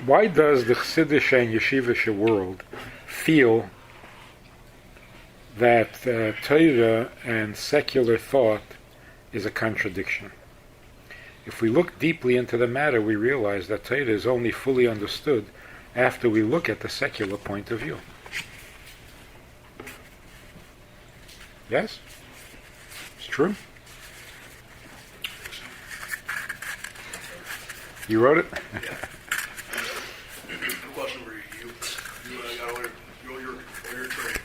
Why does the Chassidish and Yeshivish world feel that Torah and secular thought is a contradiction? If we look deeply into the matter, we realize that Torah is only fully understood after we look at the secular point of view. Yes? It's true. You wrote it? Yeah. Question for you. You got all your training.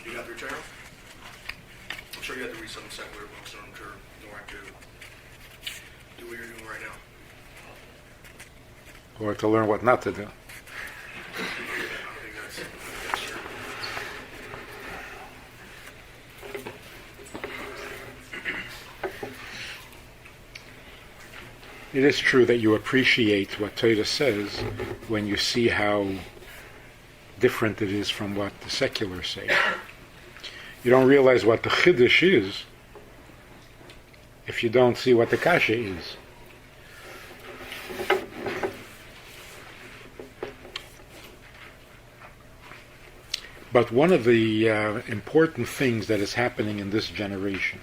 You got your channel? I'm sure you had to read some secular books in order to do what you're doing right now. Or to learn what not to do. I think that's true. It is true that you appreciate what Torah says when you see how different it is from what the seculars say. You don't realize what the Chiddush is if you don't see what the Kasha is. But one of the important things that is happening in this generation,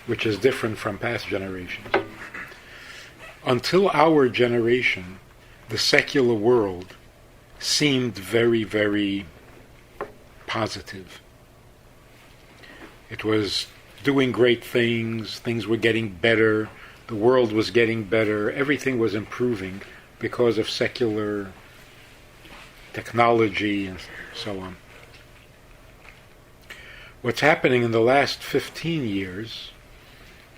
which is different from past generations, until our generation, the secular world seemed very, very positive. It was doing great things, things were getting better, the world was getting better, everything was improving because of secular technology and so on. What's happening in the last 15 years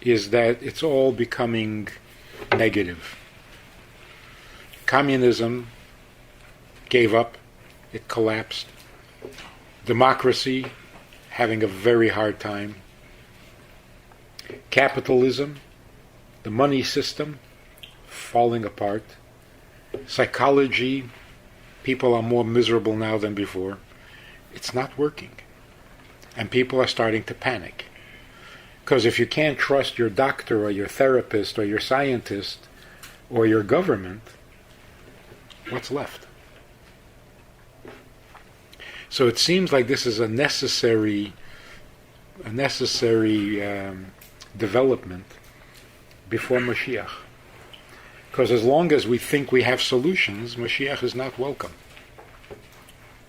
is that it's all becoming negative. Communism gave up, it collapsed. Democracy having a very hard time. Capitalism, the money system, falling apart. Psychology, people are more miserable now than before. It's not working. And people are starting to panic. Because if you can't trust your doctor or your therapist or your scientist or your government, what's left? So it seems like this is a necessary development before Mashiach. Because as long as we think we have solutions, Mashiach is not welcome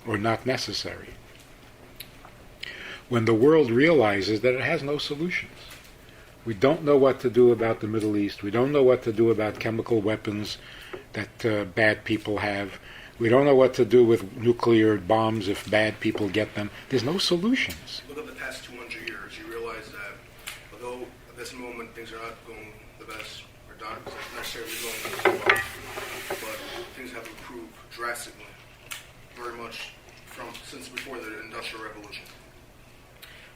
or not necessary. When the world realizes that it has no solutions. We don't know what to do about the Middle East. We don't know what to do about chemical weapons that bad people have. We don't know what to do with nuclear bombs if bad people get them. There's no solutions. Look at the past 200 years. You realize that although at this moment things are not going the best, or not necessarily going well, but things have improved drastically, very much since before the Industrial Revolution.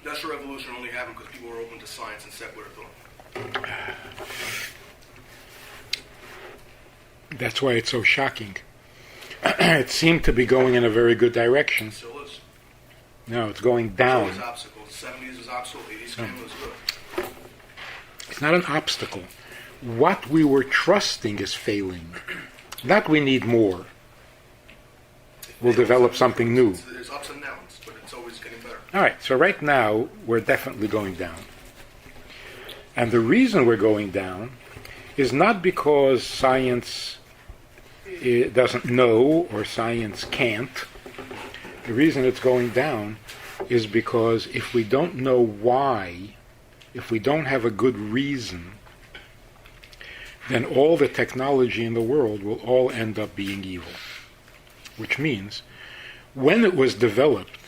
Industrial Revolution only happened because people were open to science and secular thought. That's why it's so shocking. It seemed to be going in a very good direction. It still is. No, it's going down. It's always obstacles. The 70s was obstacle, 80s came was good. It's not an obstacle. What we were trusting is failing. Not we need more. We'll develop something new. There's ups and downs, but it's always getting better. All right, so right now, we're definitely going down. And the reason we're going down is not because science doesn't know or science can't. The reason it's going down is because if we don't know why, if we don't have a good reason, then all the technology in the world will all end up being evil. Which means, when it was developed,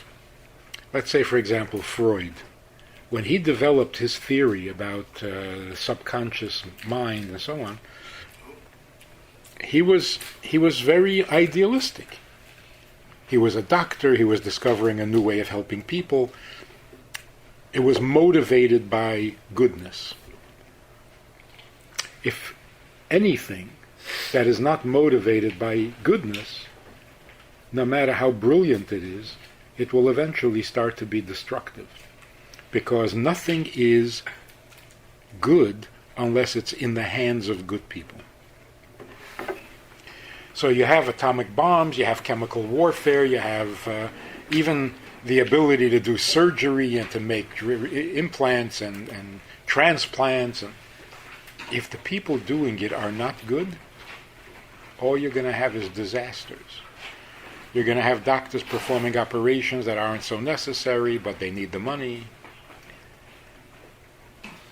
let's say, for example, Freud, when he developed his theory about the subconscious mind and so on, he was very idealistic. He was a doctor, he was discovering a new way of helping people. It was motivated by goodness. If anything that is not motivated by goodness, no matter how brilliant it is, it will eventually start to be destructive. Because nothing is good unless it's in the hands of good people. So you have atomic bombs, you have chemical warfare, you have even the ability to do surgery and to make implants and transplants. And if the people doing it are not good, all you're going to have is disasters. You're going to have doctors performing operations that aren't so necessary, but they need the money.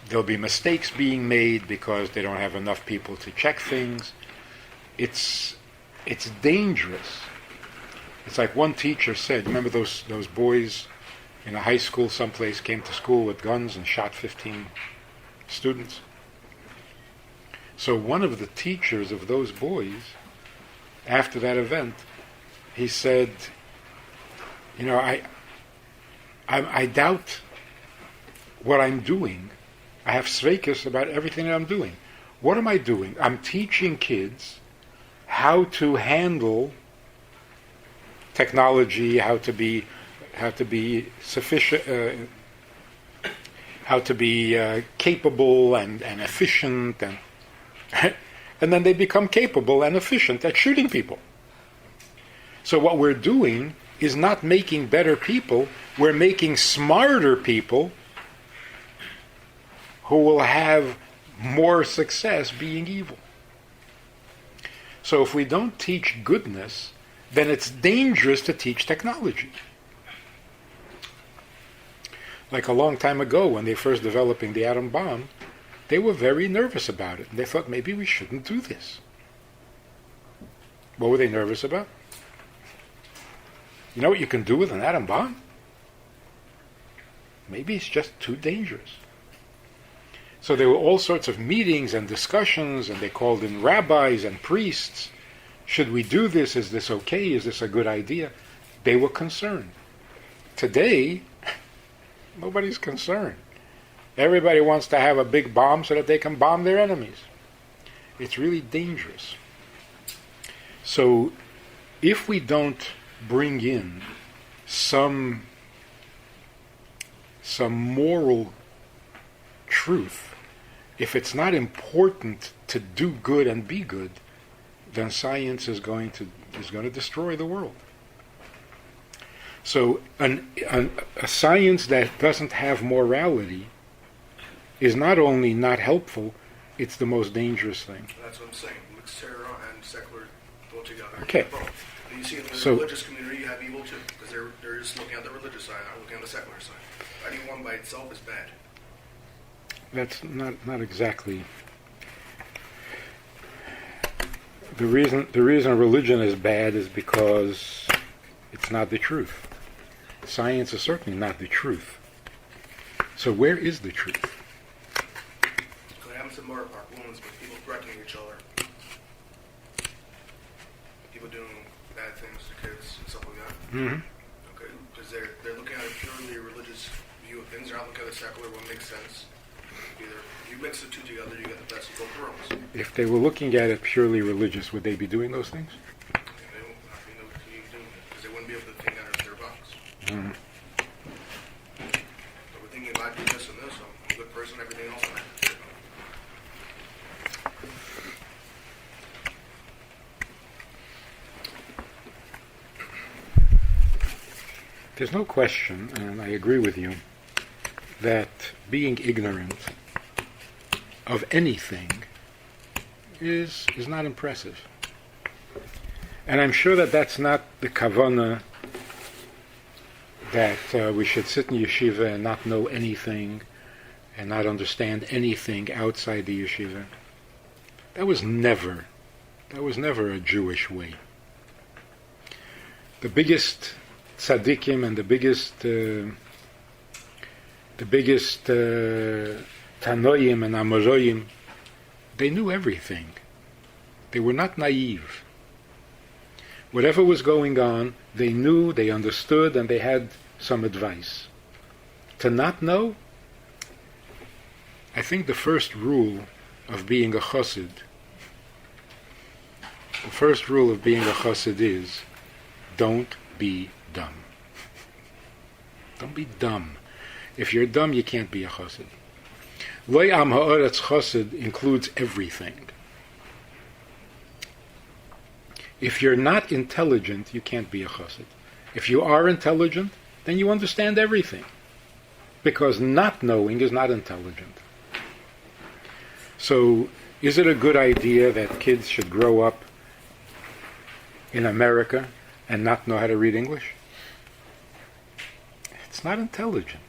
There'll be mistakes being made because they don't have enough people to check things. It's dangerous. It's like one teacher said, remember those boys in a high school someplace came to school with guns and shot 15 students? So one of the teachers of those boys, after that event, he said, I doubt what I'm doing. I have sveikus about everything that I'm doing. What am I doing? I'm teaching kids how to handle technology, how to be sufficient, how to be capable and efficient, and then they become capable and efficient at shooting people. So what we're doing is not making better people, we're making smarter people who will have more success being evil. So if we don't teach goodness, then it's dangerous to teach technology. Like a long time ago when they first developing the atom bomb, they were very nervous about it. And they thought maybe we shouldn't do this. What were they nervous about? You know what you can do with an atom bomb? Maybe it's just too dangerous. So there were all sorts of meetings and discussions, and they called in rabbis and priests. Should we do this? Is this okay? Is this a good idea? They were concerned. Today, nobody's concerned. Everybody wants to have a big bomb so that they can bomb their enemies. It's really dangerous. So if we don't bring in some moral truth, if it's not important to do good and be good, then science is going to destroy the world. So a science that doesn't have morality is not only not helpful, it's the most dangerous thing. That's what I'm saying. Mix Torah and secular go together. Okay. And you see in the religious community, you have evil too, because they're just looking at the religious side, not looking at the secular side. Any one by itself is bad. That's not exactly. The reason religion is bad is because it's not the truth. Science is certainly not the truth. So where is the truth? It happens to murder park wounds with people threatening each other. People doing bad things to kids and stuff like that. Mm-hmm. Okay, because they're looking at a purely religious view of things. They're not looking at the secular one makes sense. Either you mix the two together, you get the best of both worlds. If they were looking at it purely religious, would they be doing those things? They won't be able to keep doing it because they wouldn't be able to think out of their box. Mm-hmm. But we're thinking if I do this and this, I'm a good person, everything else I'm not. There's no question, and I agree with you, that being ignorant of anything is not impressive. And I'm sure that that's not the kavanah that we should sit in yeshiva and not know anything and not understand anything outside the yeshiva. That was never a Jewish way. The biggest tzaddikim and the biggest Tanoim and Amoraim, they knew everything. They were not naive. Whatever was going on, they knew, they understood, and they had some advice. To not know, I think the first rule of being a chassid is, don't be dumb. Don't be dumb. If you're dumb, you can't be a chassid. Loy am ha'aretz chassid includes everything. If you're not intelligent, you can't be a chassid. If you are intelligent, then you understand everything. Because not knowing is not intelligent. So, is it a good idea that kids should grow up in America and not know how to read English? It's not intelligent.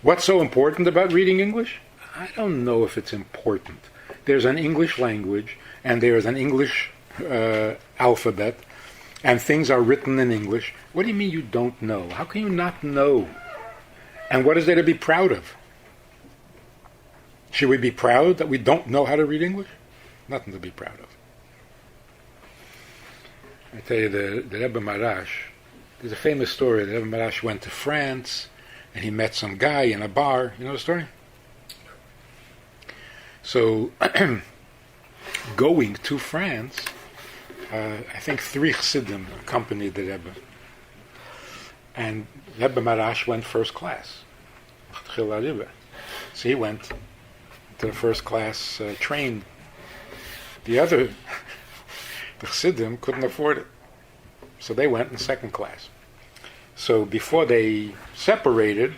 What's so important about reading English? I don't know if it's important. There's an English language, and there's an English alphabet, and things are written in English. What do you mean you don't know? How can you not know? And what is there to be proud of? Should we be proud that we don't know how to read English? Nothing to be proud of. I tell you, the Rebbe Marash, there's a famous story. The Rebbe Marash went to France, and he met some guy in a bar. You know the story? So, going to France, I think 3 Chassidim accompanied the Rebbe. And Rebbe Marash went first class. So he went to the first class train. The other, the Chassidim, couldn't afford it. So they went in second class. So before they separated,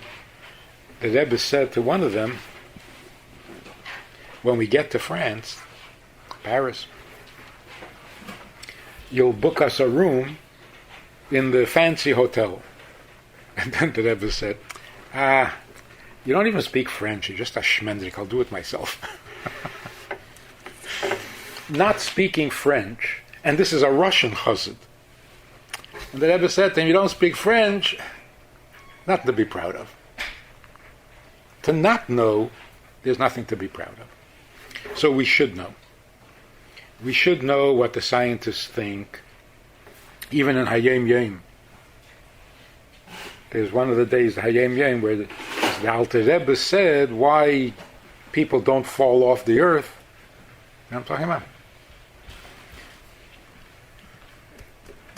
the Rebbe said to one of them, when we get to France, Paris, you'll book us a room in the fancy hotel. And then the Rebbe said, you don't even speak French, you're just a shmendrik, I'll do it myself. Not speaking French, and this is a Russian chassid. And the Rebbe said to him, you don't speak French, nothing to be proud of. To not know, there's nothing to be proud of. So we should know. We should know what the scientists think, even in Hayom Yom. There's one of the days, the Hayom Yom, where the Alter Rebbe said why people don't fall off the earth. You know what I'm talking about?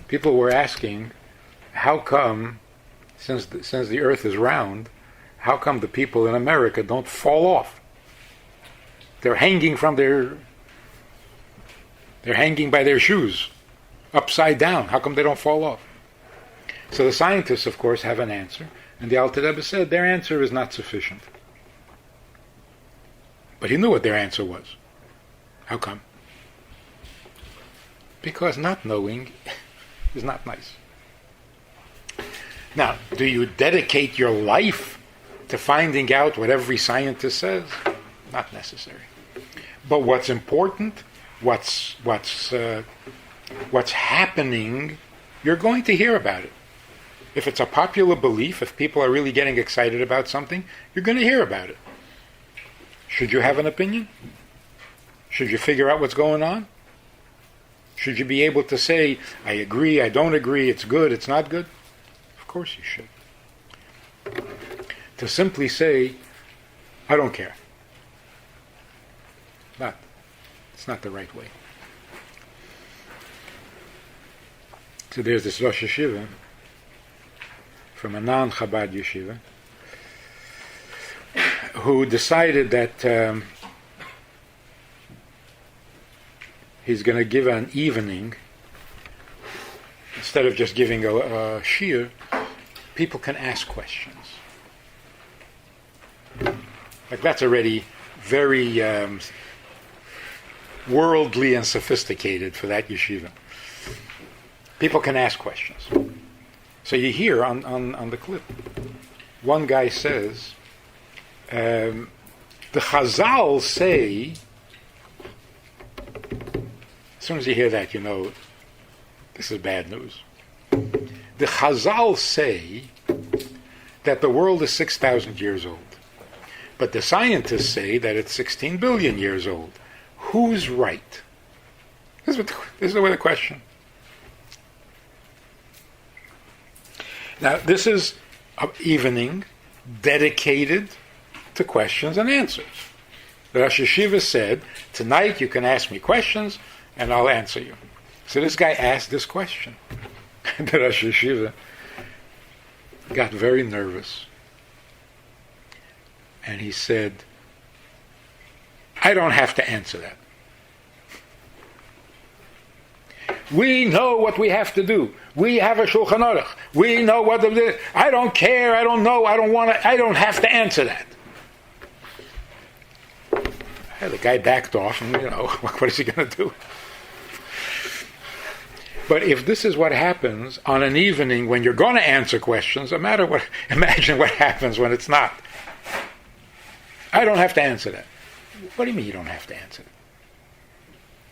People were asking, how come, since the earth is round, how come the people in America don't fall off? They're hanging by their shoes, upside down. How come they don't fall off? So the scientists, of course, have an answer, and the Alter Rebbe said their answer is not sufficient. But he knew what their answer was. How come? Because not knowing is not nice. Now, do you dedicate your life to finding out what every scientist says? Not necessary. But what's important, what's happening, you're going to hear about it. If it's a popular belief, if people are really getting excited about something, you're going to hear about it. Should you have an opinion? Should you figure out what's going on? Should you be able to say, I agree, I don't agree, it's good, it's not good? Of course you should. To simply say, I don't care. It's not the right way. So there's this Rosh Yeshiva from a non-Chabad yeshiva who decided that he's going to give an evening, instead of just giving a shiur, people can ask questions. Like that's already very worldly and sophisticated for that yeshiva. People can ask questions. So you hear on the clip, one guy says, the Chazal say, as soon as you hear that, you know this is bad news. The Chazal say that the world is 6,000 years old. But the scientists say that it's 16 billion years old. Who's right? This is the question. Now, this is an evening dedicated to questions and answers. The Rosh Yeshiva said, tonight you can ask me questions and I'll answer you. So this guy asked this question. The Rosh Yeshiva got very nervous. And he said, I don't have to answer that. We know what we have to do. We have a Shulchan Aruch. We know what I don't care, I don't know, I don't want to, I don't have to answer that. The guy backed off, and what is he going to do? But if this is what happens on an evening when you're going to answer questions, no matter what, imagine what happens when it's not. I don't have to answer that. What do you mean you don't have to answer it?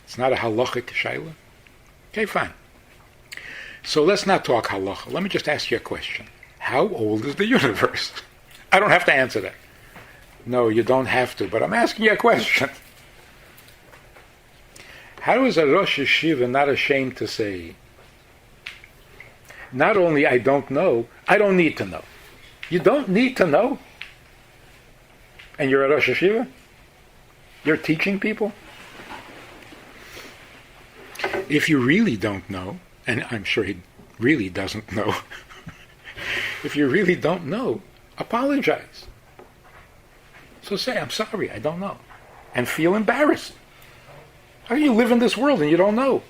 It's not a halachic shaila? Okay, fine. So let's not talk halacha. Let me just ask you a question. How old is the universe? I don't have to answer that. No, you don't have to, but I'm asking you a question. How is a Rosh Yeshiva not ashamed to say, not only I don't know, I don't need to know. You don't need to know? And you're a Rosh Yeshiva? You're teaching people? If you really don't know, and I'm sure he really doesn't know, if you really don't know, apologize. So say, I'm sorry, I don't know. And feel embarrassed. How do you live in this world and you don't know?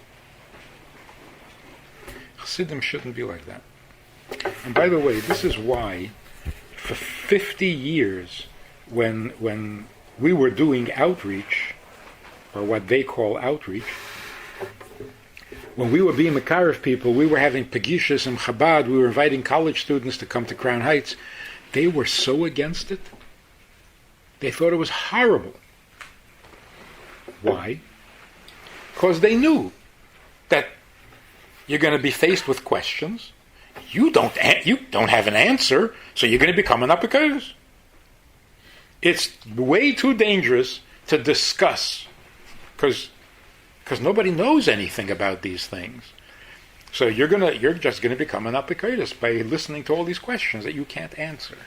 Chassidim shouldn't be like that. And by the way, this is why for 50 years, when we were doing outreach, or what they call outreach, when we were being Makarev people, we were having Pegishas and Chabad, we were inviting college students to come to Crown Heights. They were so against it. They thought it was horrible. Why? Because they knew that you're going to be faced with questions. You don't have an answer, so you're going to become an apikaris. It's way too dangerous to discuss, because nobody knows anything about these things. So you're just going to become an apikaris by listening to all these questions that you can't answer.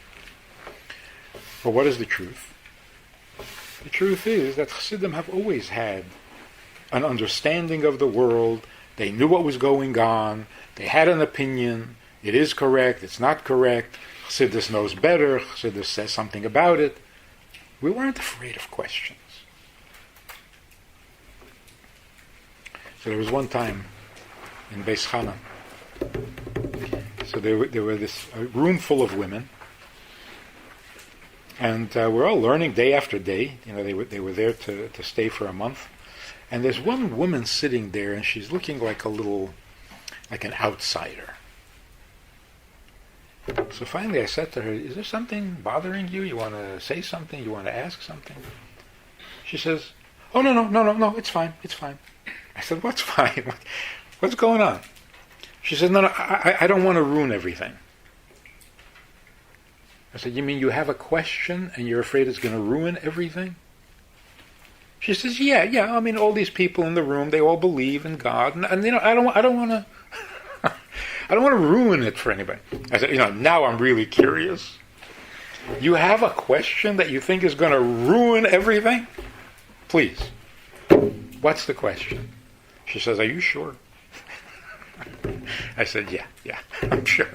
But what is the truth? The truth is that Chassidim have always had an understanding of the world. They knew what was going on. They had an opinion. It is correct. It's not correct. Chassidus knows better. Chassidus says something about it. We weren't afraid of questions. So there was one time in Beis Chana. So there were this room full of women. And we're all learning day after day. They were there to stay for a month. And there's one woman sitting there, and she's looking like an outsider. So finally I said to her, is there something bothering you? You want to say something? You want to ask something? She says, oh, no, it's fine. I said, what's fine? What's going on? She said, no, I don't want to ruin everything. I said, you mean you have a question and you're afraid it's going to ruin everything? She says, yeah. I mean, all these people in the room, they all believe in God, and I don't want to, I don't want to ruin it for anybody. I said, now I'm really curious. You have a question that you think is going to ruin everything? Please. What's the question? She says, are you sure? I said, yeah, I'm sure.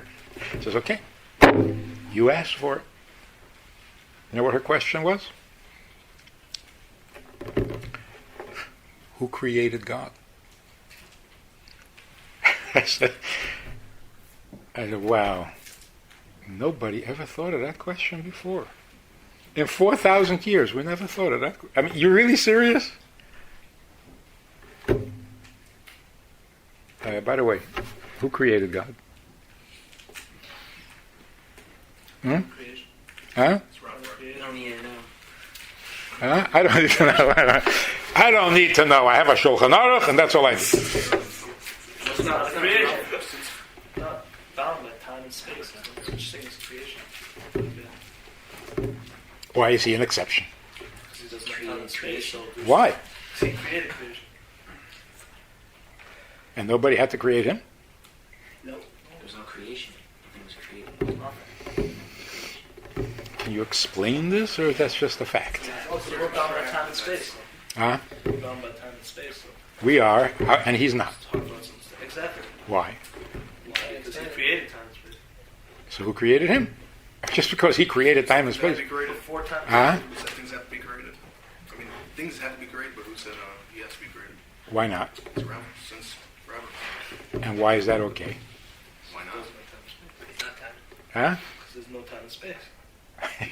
She says, okay. You asked for it. You know what her question was? Who created God? I said, wow. Nobody ever thought of that question before. In 4,000 years, we never thought of that. I mean, you're really serious? By the way, who created God? Creation. Huh? You don't need to know. Huh? I don't need to know. I don't need to know. I have a Shulchan Aruch, and that's all I need. It's not creation. It's not bound by time and space. There's no such thing as creation. Why is he an exception? Because he doesn't have time and space. So Why? he created creation. And nobody had to create him? No. There's no creation. Nothing was created. Can you explain this, or that's just a fact? Also, we're bound by time and space. Huh? We're bound by time and space. We are, and he's not. Exactly. Why? Because he created time and space. So who created him? Just because he created time and Things have space? to be created. Before time and Huh? Who said things have to be created? I mean, things have to be created, but who said he has to be created? Why not? It's around since forever. And why is that okay? Why not? It's not time. Huh? Because there's no time and space.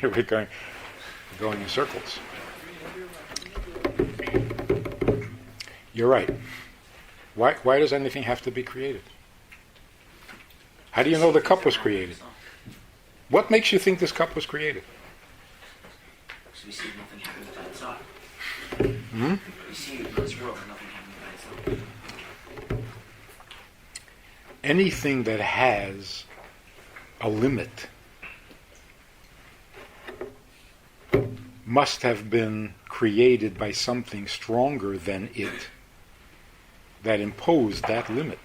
We're going in circles. You're right. Why does anything have to be created? How do you know the cup was created? What makes you think this cup was created? So we see nothing happening by itself. Hmm? We see in this world nothing happening by itself. Anything that has a limit must have been created by something stronger than it that imposed that limit.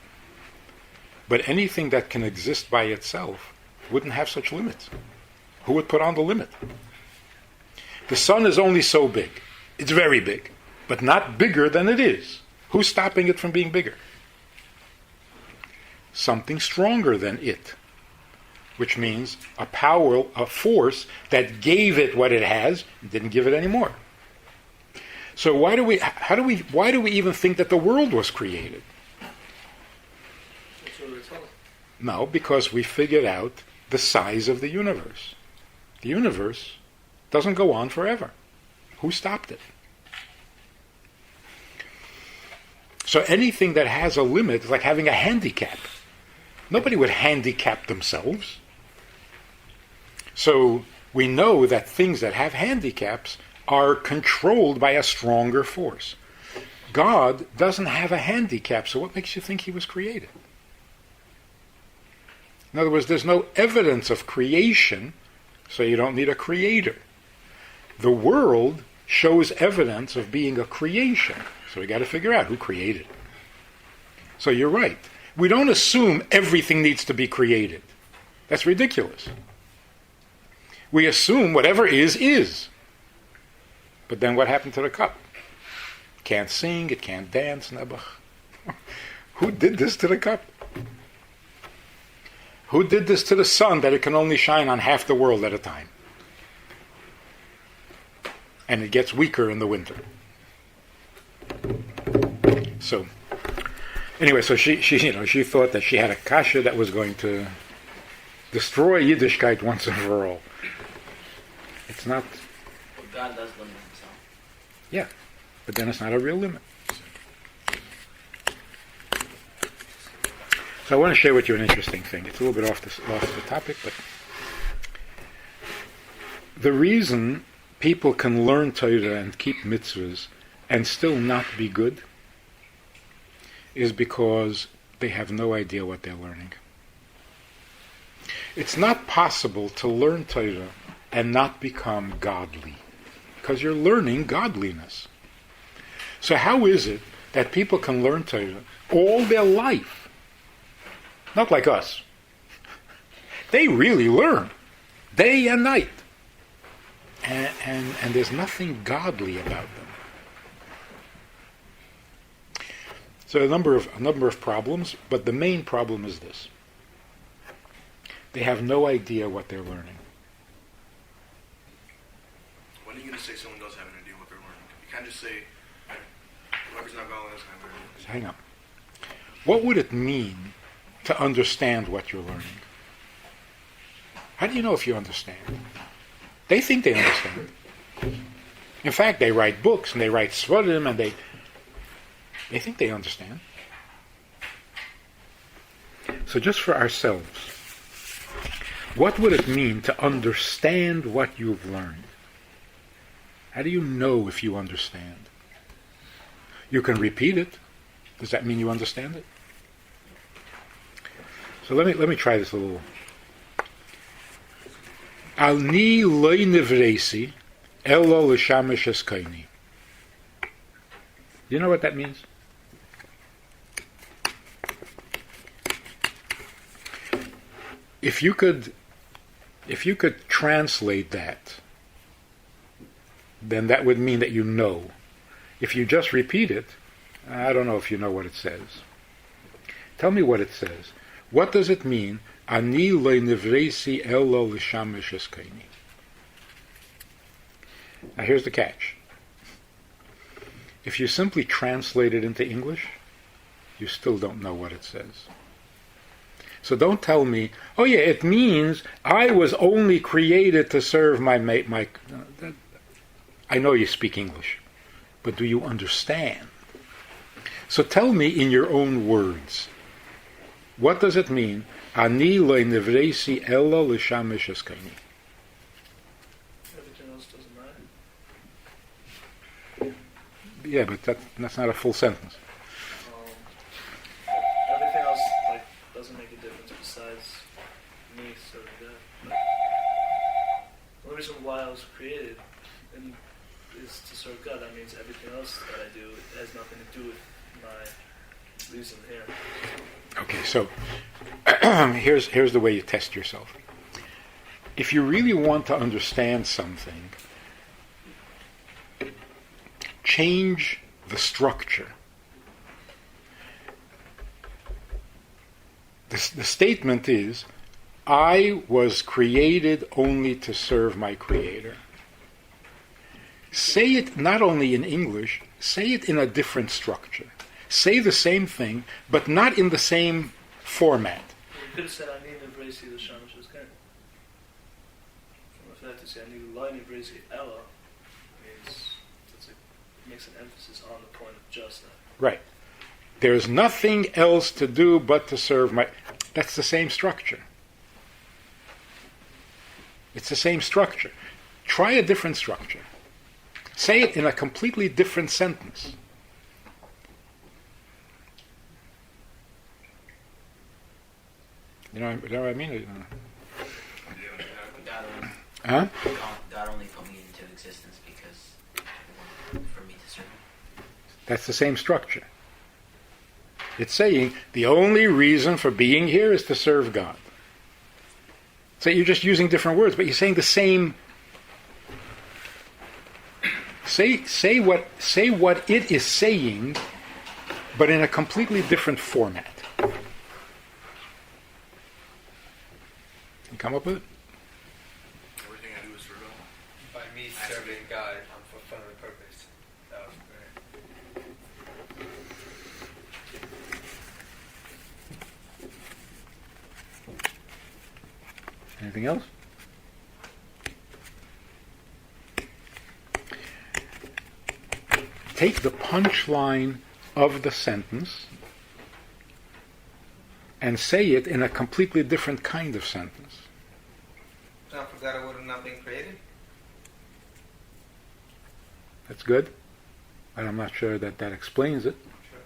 But anything that can exist by itself wouldn't have such limits. Who would put on the limit? The sun is only so big. It's very big, but not bigger than it is. Who's stopping it from being bigger? Something stronger than it, which means a power, a force that gave it what it has, and didn't give it any more. So why do we even think that the world was created? That's what we're told. No, because we figured out the size of the universe. The universe doesn't go on forever. Who stopped it? So anything that has a limit is like having a handicap. Nobody would handicap themselves. So we know that things that have handicaps are controlled by a stronger force. God doesn't have a handicap, so what makes you think he was created? In other words, there's no evidence of creation, so you don't need a creator. The world shows evidence of being a creation, so we got to figure out who created it. So you're right. We don't assume everything needs to be created. That's ridiculous. We assume whatever is. But then what happened to the cup? It can't sing, it can't dance, nebuch. Who did this to the cup? Who did this to the sun that it can only shine on half the world at a time? And it gets weaker in the winter. So, anyway, so she thought that she had a kasha that was going to destroy Yiddishkeit once and for all. It's not. But God does limit himself. Yeah, but then it's not a real limit. So I want to share with you an interesting thing. It's a little bit off the topic, but the reason people can learn Torah and keep mitzvahs and still not be good is because they have no idea what they're learning. It's not possible to learn Torah and not become godly, because you're learning godliness. So how is it that people can learn Torah all their life? Not like us. They really learn, day and night. And there's nothing godly about them. So a number of problems, but the main problem is this. They have no idea what they're learning. When are you going to say someone does have an idea what they're learning? You can't just say, whoever's not godly doesn't have an idea. Hang on. What would it mean to understand what you're learning? How do you know if you understand? They think they understand. In fact, they write books and they write svarim and they think they understand. So just for ourselves, what would it mean to understand what you've learned? How do you know if you understand? You can repeat it. Does that mean you understand it? So let me try this a little. Al ni loy nivresi elo l'shamish eskaini. Do you know what that means? If you could translate that, then that would mean that you know. If you just repeat it, I don't know if you know what it says. Tell me what it says. What does it mean? Ani lo nivresi elo l'shamish eskaini. Now here's the catch. If you simply translate it into English, you still don't know what it says. So don't tell me, oh yeah, it means I was only created to serve my mate. I know you speak English, but do you understand? So tell me in your own words, what does it mean? Ani lo nivresi ella l'shamesh eskaini. Everything else doesn't matter. Yeah, but that's not a full sentence. Everything else doesn't make a difference besides me serving God. Like, the only reason why I was created is to serve God. That means everything else that I do has nothing to do with my reason here. Okay, so here's the way you test yourself. If you really want to understand something, change the structure. The statement is, I was created only to serve my Creator. Say it not only in English, say it in a different structure. Say the same thing, but not in the same format. You could have said, I need to embrace the Shamash Eskan. From that to say, I need to lie embrace Ella, makes an emphasis on the point of just that. Right. There's nothing else to do but to serve my... That's the same structure. It's the same structure. Try a different structure. Say it in a completely different sentence. You know what I mean? Huh? God only put me into existence because for me to serve him. That's the same structure. It's saying the only reason for being here is to serve God. So you're just using different words, but you're saying the same. Say what it is saying, but in a completely different format. You come up with it? Everything I do is for God. By me serving God, I'm fulfilling the purpose. That was great. Anything else? Take the punchline of the sentence and say it in a completely different kind of sentence. Now, for God, I would have not been created. That's good, but I'm not sure that explains it. Sure.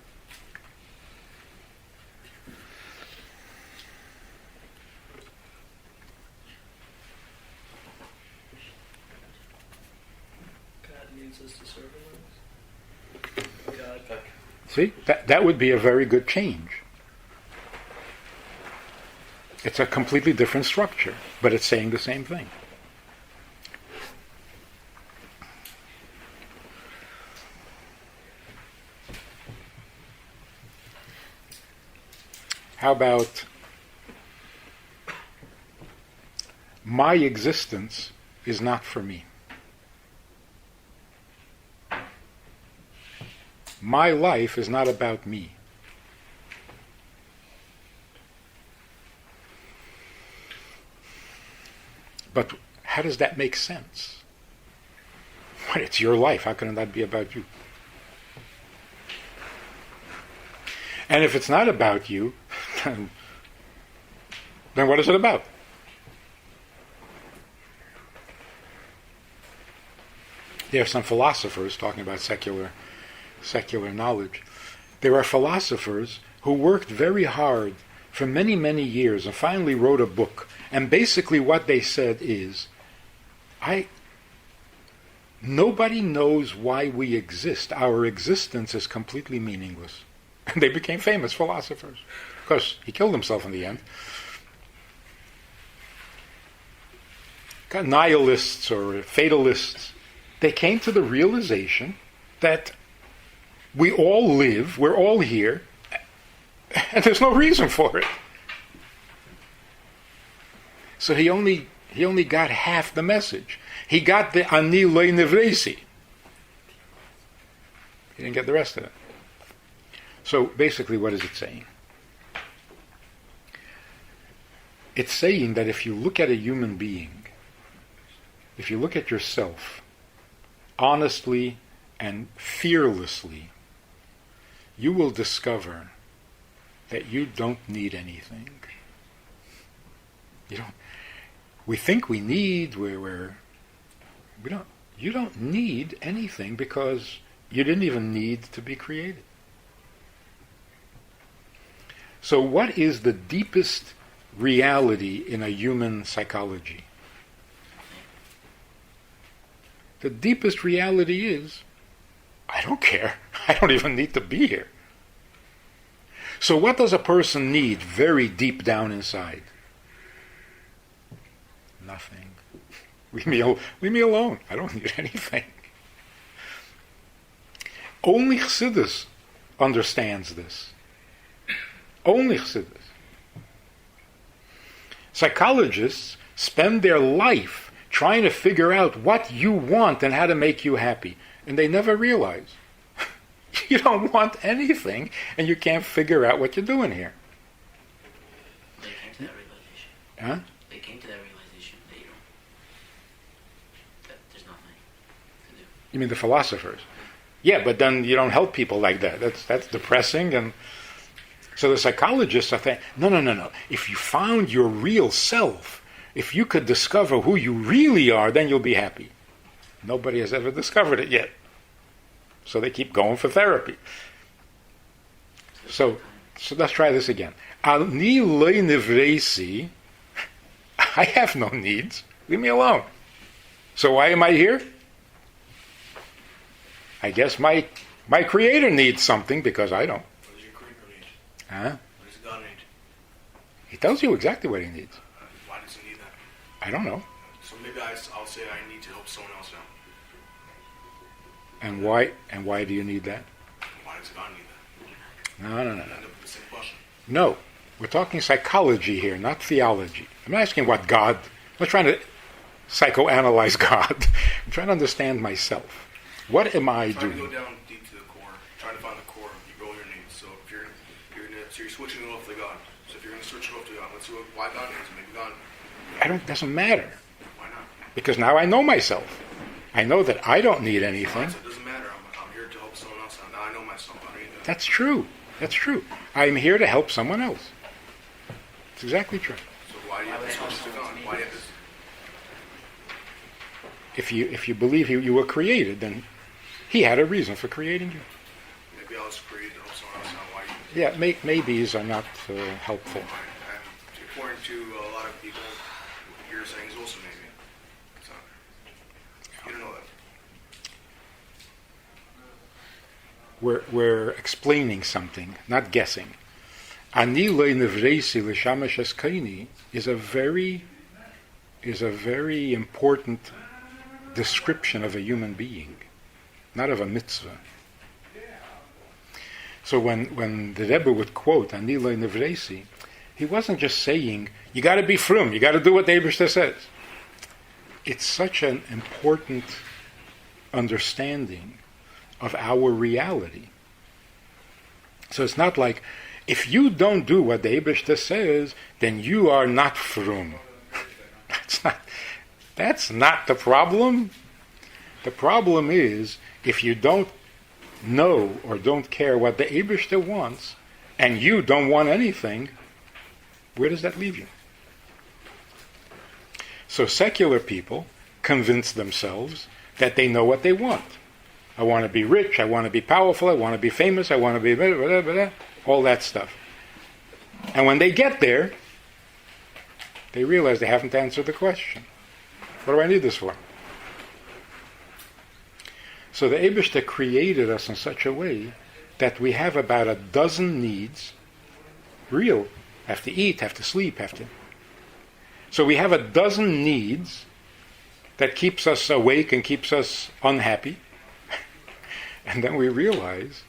God needs us to serve him. God. See, that would be a very good change. It's a completely different structure, but it's saying the same thing. How about my existence is not for me. My life is not about me. But how does that make sense? What, it's your life. How can that be about you? And if it's not about you, then what is it about? There are some philosophers talking about secular knowledge. There are philosophers who worked very hard for many, many years and finally wrote a book. And basically what they said is, nobody knows why we exist. Our existence is completely meaningless. And they became famous philosophers. Of course, he killed himself in the end. Nihilists or fatalists, they came to the realization that we all live, we're all here, and there's no reason for it. So he only got half the message. He got the ani lo nevresi. He didn't get the rest of it. So basically, what is it saying? It's saying that if you look at a human being, if you look at yourself honestly and fearlessly, you will discover that you don't need anything. You don't. We think we need. We don't. You don't need anything because you didn't even need to be created. So, what is the deepest reality in a human psychology? The deepest reality is, I don't care. I don't even need to be here. So what does a person need very deep down inside? Nothing. Leave me alone. I don't need anything. Only Chassidus understands this. Only Chassidus. Psychologists spend their life trying to figure out what you want and how to make you happy. And they never realize. You don't want anything, and you can't figure out what you're doing here. They came to that realization. Huh? They came to that realization that that there's nothing to do. You mean the philosophers? Yeah, but then you don't help people like that. That's depressing. And so the psychologists are saying, no. If you found your real self, if you could discover who you really are, then you'll be happy. Nobody has ever discovered it yet. So they keep going for therapy. So let's try this again. Ani lo nivresi. I have no needs. Leave me alone. So why am I here? I guess my creator needs something because I don't. What does your creator need? Huh? What does God need? He tells you exactly what he needs. Why does he need that? I don't know. So maybe I'll say I need to help someone else out. And why do you need that? Why does God need that? No. And end up with the same question. No. We're talking psychology here, not theology. I'm not asking what God... I'm not trying to psychoanalyze God. I'm trying to understand myself. What am I Trying to doing? go down deep to the core. Trying to find the core of your needs. So if you're switching it off to God. So if you're going to switch it off to God, let's see why God needs it. Maybe God... Doesn't matter. Why not? Because now I know myself. I know that I don't need anything. So it doesn't matter. I'm here to help someone else out. Now I know myself. I don't need that. That's true. I'm here to help someone else. It's exactly true. So why do you have to switch to God? Why do you have to... If you believe you were created, then he had a reason for creating you. Maybe I was created to help someone else out. Why Yeah, maybes are not helpful. And according to a lot of people, what you're saying is also maybe. So, you don't know that. We're explaining something, not guessing. Ani lo nivresi l'shamash eskaini is a very important description of a human being, not of a mitzvah. So when the Rebbe would quote Ani lo nivresi, he wasn't just saying, you got to be frum, you got to do what the Eibishter says. It's such an important understanding of our reality. So it's not like, if you don't do what the Eibishter says, then you are not frum. That's not the problem. The problem is, if you don't know or don't care what the Eibishter wants, and you don't want anything, where does that leave you? So secular people convince themselves that they know what they want. I want to be rich, I want to be powerful, I want to be famous, I want to be blah, blah, blah, blah, all that stuff. And when they get there, they realize they haven't answered the question. What do I need this for? So the Eibishter created us in such a way that we have about a dozen needs, real, have to eat, have to sleep, So we have a dozen needs that keeps us awake and keeps us unhappy. And then we realize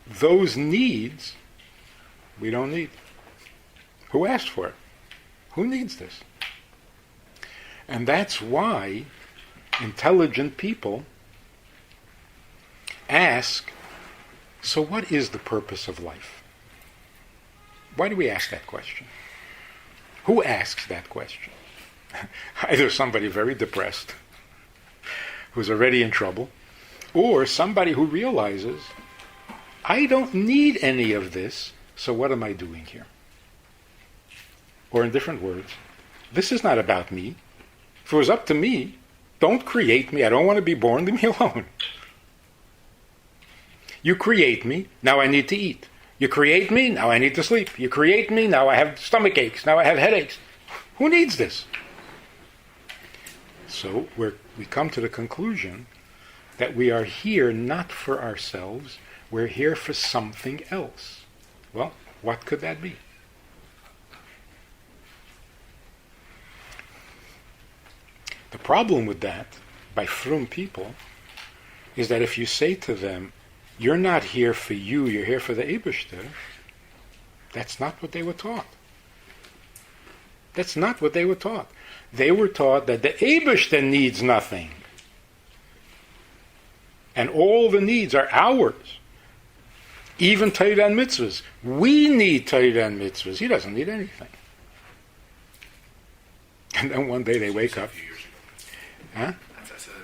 those needs we don't need. Who asked for it? Who needs this? And that's why intelligent people ask So what is the purpose of life? Why do we ask that question? Who asks that question? Either somebody very depressed, who's already in trouble, or somebody who realizes, I don't need any of this, so what am I doing here? Or in different words, this is not about me. If it was up to me, don't create me. I don't want to be born. Leave me alone. You create me, now I need to eat. You create me, now I need to sleep. You create me, now I have stomach aches, now I have headaches. Who needs this? So we come to the conclusion that we are here not for ourselves, we're here for something else. Well, what could that be? The problem with that, by frum people, is that if you say to them, you're not here for you, you're here for the Eibishter, that's not what they were taught. That's not what they were taught. They were taught that the Eibishter needs nothing. And all the needs are ours. Even Torah and mitzvahs. We need Torah and mitzvahs. He doesn't need anything. And then one day they wake up. A few years ago. Huh?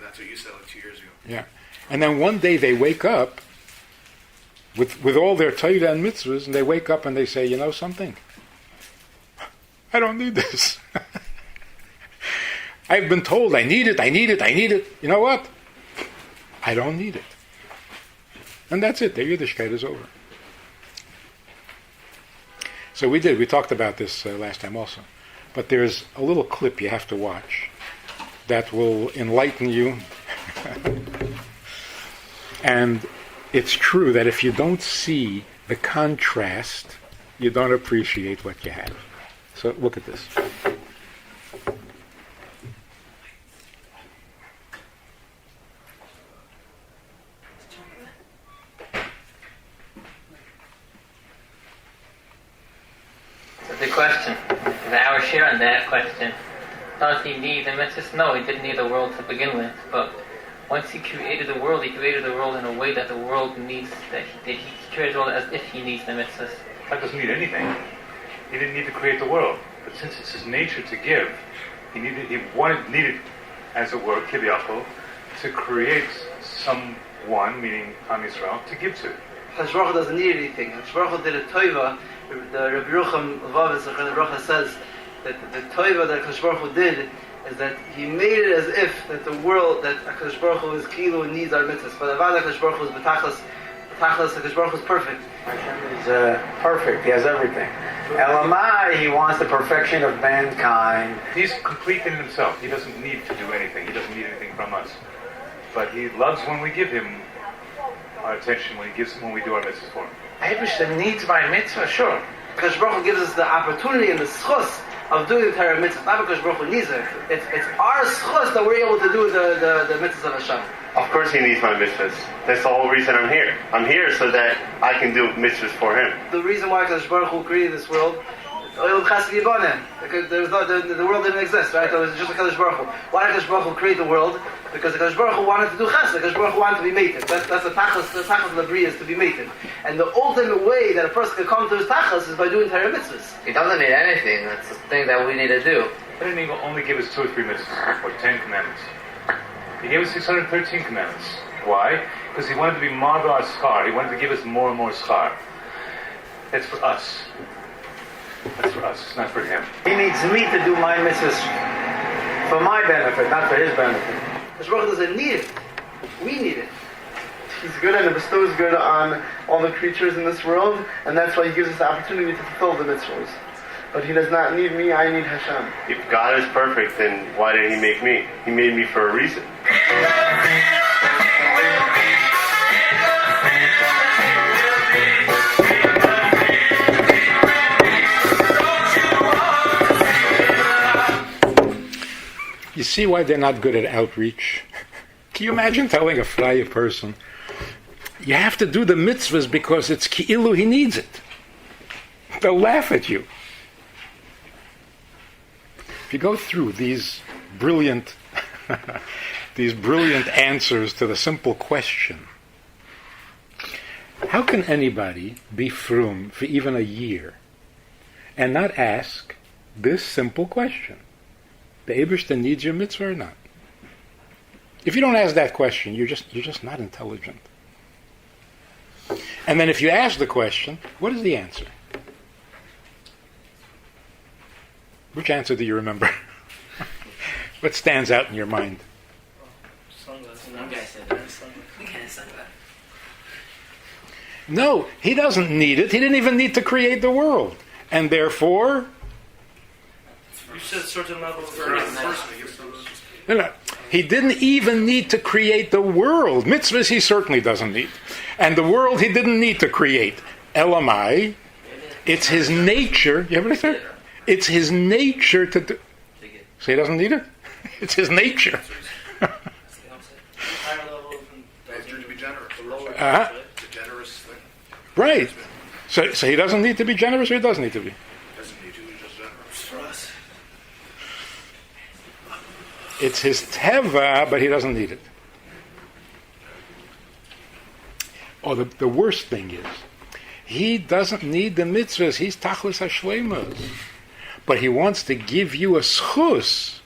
That's what you said like 2 years ago. Yeah. And then one day they wake up with all their Torah and mitzvahs, and they wake up and they say, you know something? I don't need this. I've been told I need it, I need it, I need it. You know what? I don't need it. And that's it. Their Yiddishkeit is over. So we talked about this last time also. But there's a little clip you have to watch that will enlighten you. And it's true that if you don't see the contrast, you don't appreciate what you have. So look at this. So the question, our share on that question, does he need the mitzvahs? No, he didn't need the world to begin with, but once he created the world in a way that the world needs, that he created the world as if he needs the mitzvahs. God doesn't need anything. He didn't need to create the world. But since it's his nature to give, he needed, as it were, kiviyachol, to create someone, meaning Am Yisrael, to give to. Hakadosh Baruch Hu doesn't need anything. Hakadosh Baruch Hu did a toiva. The Rabbi Yerucham Lvavitz Bracha says that the toiva that Hakadosh Baruch Hu did is that he made it as if that the world, that Hakadosh Baruch Hu is kilu and needs our mitzvahs. But Avad Hakadosh Baruch Hu is betachlis. Hakadosh Baruch Hu is perfect. Hashem is perfect. He has everything. Elamai, he wants the perfection of mankind. He's complete in himself. He doesn't need to do anything. He doesn't need anything from us. But he loves when we give him our attention, when we do our mitzvahs for him. Eibishter needs my mitzvah, sure. Hakadosh Baruch Hu gives us the opportunity and the schus of doing the Torah mitzvah. Not because Baruch Hu needs it. It's our schus that we're able to do the mitzvahs of Hashem. Of course he needs my mitzvahs. That's the whole reason I'm here. I'm here so that I can do mitzvahs for him. The reason why Hakadosh Baruch Hu created this world, because the world didn't exist, right? It was just Hakadosh Baruch Hu. Why did Hakadosh Baruch Hu create the world? Because Hakadosh Baruch Hu wanted to do chesed. Hakadosh Baruch Hu wanted to be mated. That's the tachas of the bria is to be mated. And the ultimate way that a person can come to his tachas is by doing Torah mitzvahs. He doesn't need anything. That's the thing that we need to do. He didn't even only give us 2 or 3 mitzvahs, or 10 commandments. He gave us 613 commandments. Why? Because he wanted to be marvel our schar. He wanted to give us more and more schar. That's for us. That's for us. It's not for him. He needs me to do my mitzvahs for my benefit, not for his benefit. Hakadosh Baruch Hu doesn't need it. We need it. He's good and bestows good on all the creatures in this world, and that's why he gives us the opportunity to fulfill the mitzvahs. But he does not need me, I need Hashem. If God is perfect, then why did he make me? He made me for a reason. You see why they're not good at outreach? Can you imagine telling a Freya person, you have to do the mitzvahs because it's ki'ilu, he needs it? They'll laugh at you. If you go through these brilliant answers to the simple question, How can anybody be frum for even a year and not ask this simple question? The Eibishter needs your mitzvah or not? If you don't ask that question, you're just not intelligent. And then if you ask the question, what is the answer? Which answer do you remember? What stands out in your mind? One guy said that. We can't say that. No, he doesn't need it. He didn't even need to create the world. And therefore... You said a certain level of No. He didn't even need to create the world. Mitzvahs he certainly doesn't need. And the world he didn't need to create. Elamai, it's his nature. You have it there? It's his nature to do. So he doesn't need it? It's his nature. higher level To be generous. Uh-huh. It's a generous thing. Right. So he doesn't need to be generous, or he does need to be? Doesn't need to, he's just generous. For us. It's his teva, but he doesn't need it. Oh, the worst thing is, he doesn't need the mitzvahs. He's tachlis hashleimas. But he wants to give you a schus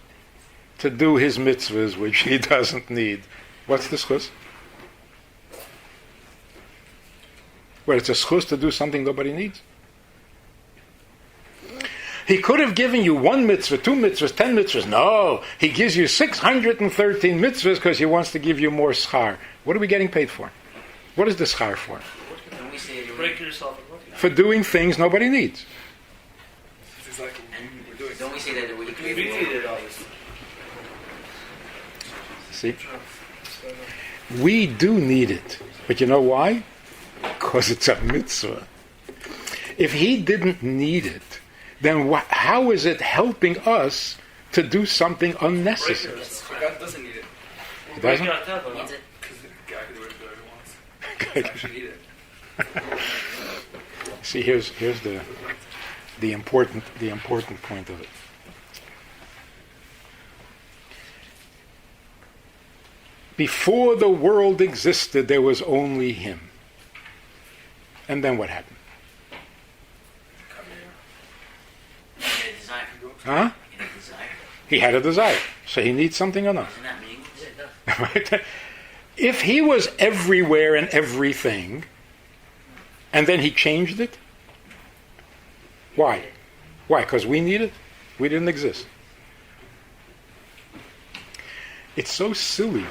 to do his mitzvahs, which he doesn't need. What's the schus? Well, it's a schus to do something nobody needs. He could have given you 1 mitzvah, 2 mitzvahs, 10 mitzvahs. No, he gives you 613 mitzvahs because he wants to give you more schar. What are we getting paid for? What is the schar for? Don't we say break yourself and look at For doing things nobody needs. Don't we say that we it. We create need the world? it, obviously. See? We do need it. But you know why? Because it's a mitzvah. If he didn't need it, then how is it helping us to do something unnecessary? God doesn't need it. He doesn't? Break your teva, Needs it. Because God can do whatever he wants. God should need it. See, here's the important point of it. Before the world existed, there was only him. And then what happened? He had a desire. Huh? He had a desire. He had a desire. So he needs something or not? Isn't that meaningless? Right? If he was everywhere and everything, and then he changed it, why? Why? Because we need it? We didn't exist. It's so silly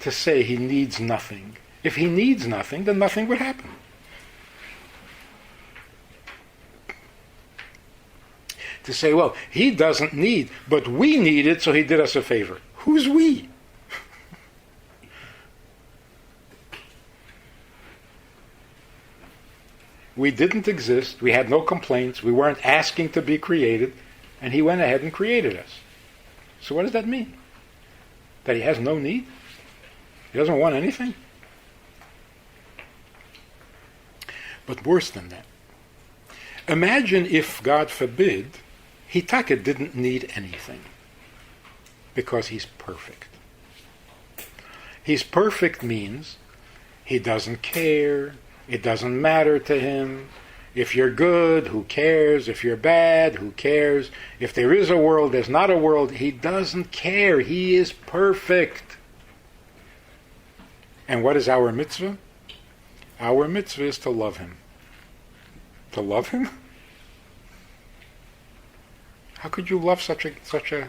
to say he needs nothing. If he needs nothing, then nothing would happen. To say, well, he doesn't need, but we need it, so he did us a favor. Who's we? We didn't exist. We had no complaints. We weren't asking to be created. And he went ahead and created us. So what does that mean? That he has no need? He doesn't want anything? But worse than that. Imagine if, God forbid, Hitaka didn't need anything. Because he's perfect. He's perfect means he doesn't care. It doesn't matter to him. If you're good, who cares? If you're bad, who cares? If there is a world, there's not a world. He doesn't care. He is perfect. And what is our mitzvah? Our mitzvah is to love him. To love him? How could you love such a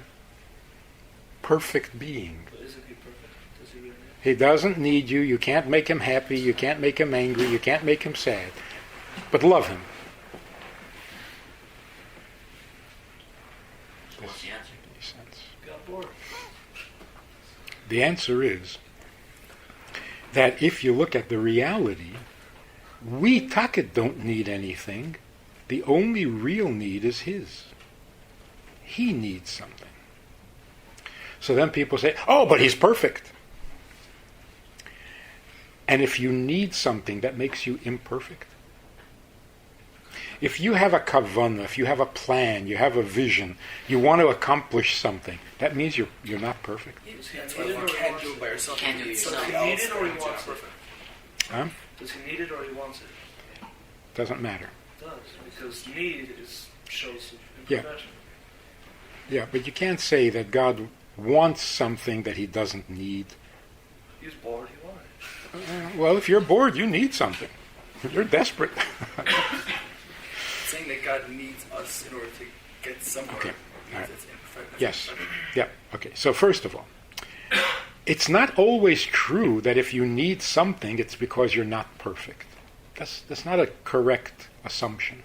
perfect being? But isn't he perfect? Does he really? He doesn't need you. You can't make him happy. You can't make him angry. You can't make him sad. But love him. What's the answer? Got bored. The answer is that if you look at the reality, we Taket don't need anything. The only real need is his. He needs something. So then people say, oh, but he's perfect. And if you need something that makes you imperfect, if you have a kavanah, if you have a plan, you have a vision, you want to accomplish something, that means you're not perfect. That's why you can't do it by yourself. Can't do it yourself. Does he need it or he wants it? Huh? Does he need it or he wants it? Doesn't matter. It does, because need shows Yeah. imperfection. Yeah, but you can't say that God wants something that he doesn't need. He's bored, he wanted it. Well, if you're bored, you need something. You're desperate. Saying that God needs us in order to get somewhere. Okay. All right. It's imperfect. Yes. Yeah. Okay. So first of all, it's not always true that if you need something, it's because you're not perfect. That's not a correct assumption.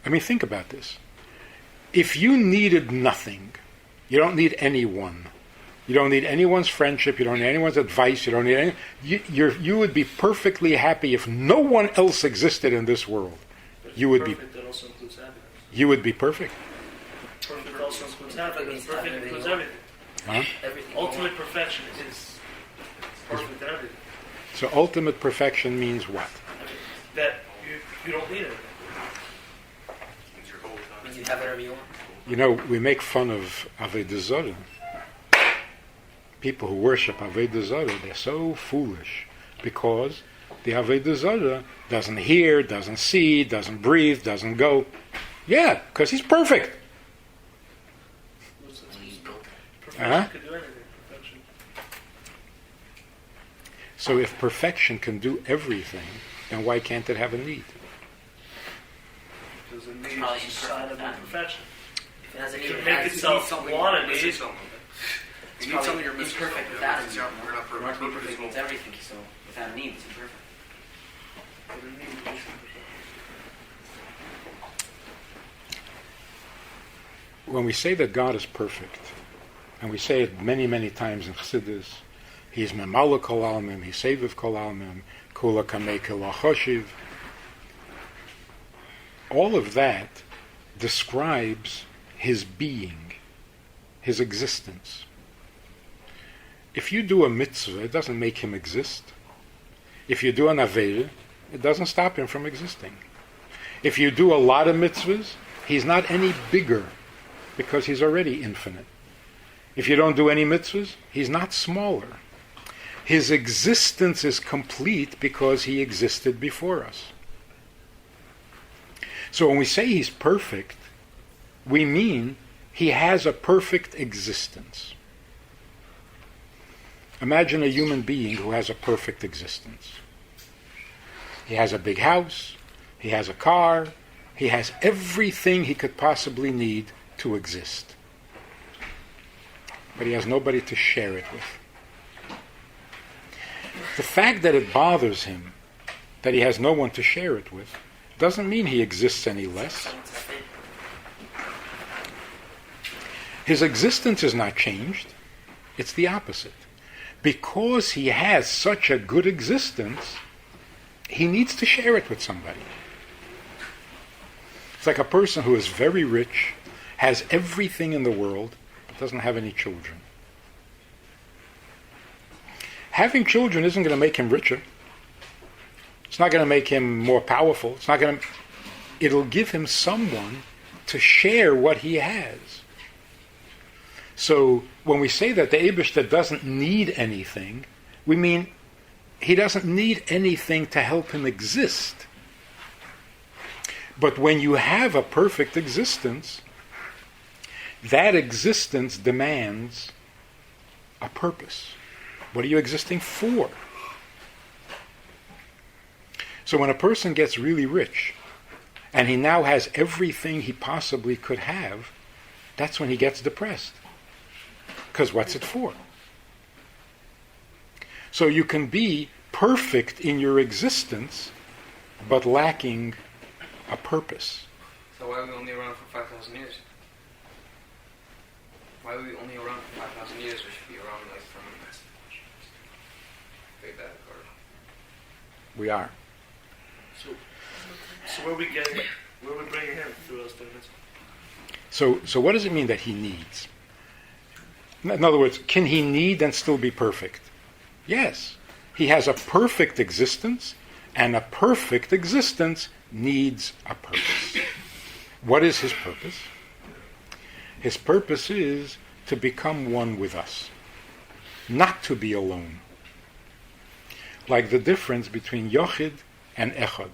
I mean, think about this. If you needed nothing, you don't need anyone. You don't need anyone's friendship. You don't need anyone's advice. You don't need any. You would be perfectly happy if no one else existed in this world. You would be. Perfect, that also includes happiness. You would be perfect. Perfect also includes happiness. Perfect includes everything. Huh? Everything. Ultimate perfection is perfect in everything. So ultimate perfection means what? That you don't need it. Means you're whole time. Means you have whatever you want. You know, we make fun of Avodah Zarah. People who worship Avodah Zarah, they're so foolish because the Avodah Zarah doesn't hear, doesn't see, doesn't breathe, doesn't go. Yeah, because he's perfect. Perfection can do anything. Perfection. So if perfection can do everything, then why can't it have a need? Because it needs Probably a sign of imperfection. If it has a need, To it make has itself want a Missing need. something. it's You need something probably you're missing. imperfect something. without a It's need. not- We're not You want to be perfect. perfect with everything, so without a need, it's imperfect. But it needs imperfection. When we say that God is perfect, and we say it many, many times in Chassidus, he's memala kol almim, he's seviv kol almim, kula kamei kol choshiv. All of that describes his being, his existence. If you do a mitzvah, it doesn't make him exist. If you do an avera, it doesn't stop him from existing. If you do a lot of mitzvahs, he's not any bigger because he's already infinite. If you don't do any mitzvahs, he's not smaller. His existence is complete because he existed before us. So when we say he's perfect, we mean he has a perfect existence. Imagine a human being who has a perfect existence. He has a big house, he has a car, he has everything he could possibly need to exist. But he has nobody to share it with. The fact that it bothers him that he has no one to share it with doesn't mean he exists any less. His existence is not changed. It's the opposite. Because he has such a good existence, he needs to share it with somebody. It's like a person who is very rich, has everything in the world, but doesn't have any children. Having children isn't going to make him richer. It's not going to make him more powerful. It'll give him someone to share what he has. So when we say that the Eibishter doesn't need anything, we mean he doesn't need anything to help him exist. But when you have a perfect existence, that existence demands a purpose. What are you existing for? So when a person gets really rich, and he now has everything he possibly could have, that's when he gets depressed. Because what's it for? So you can be perfect in your existence, but lacking a purpose. So why are we only around for 5,000 years? Why are we only around for 5,000 years? We should be around like from way back or... We are. So where are we bringing him through those things? So what does it mean that he needs? In other words, can he need and still be perfect? Yes. He has a perfect existence, and a perfect existence needs a purpose. What is his purpose? His purpose is to become one with us, not to be alone. like the difference between Yochid and Echad.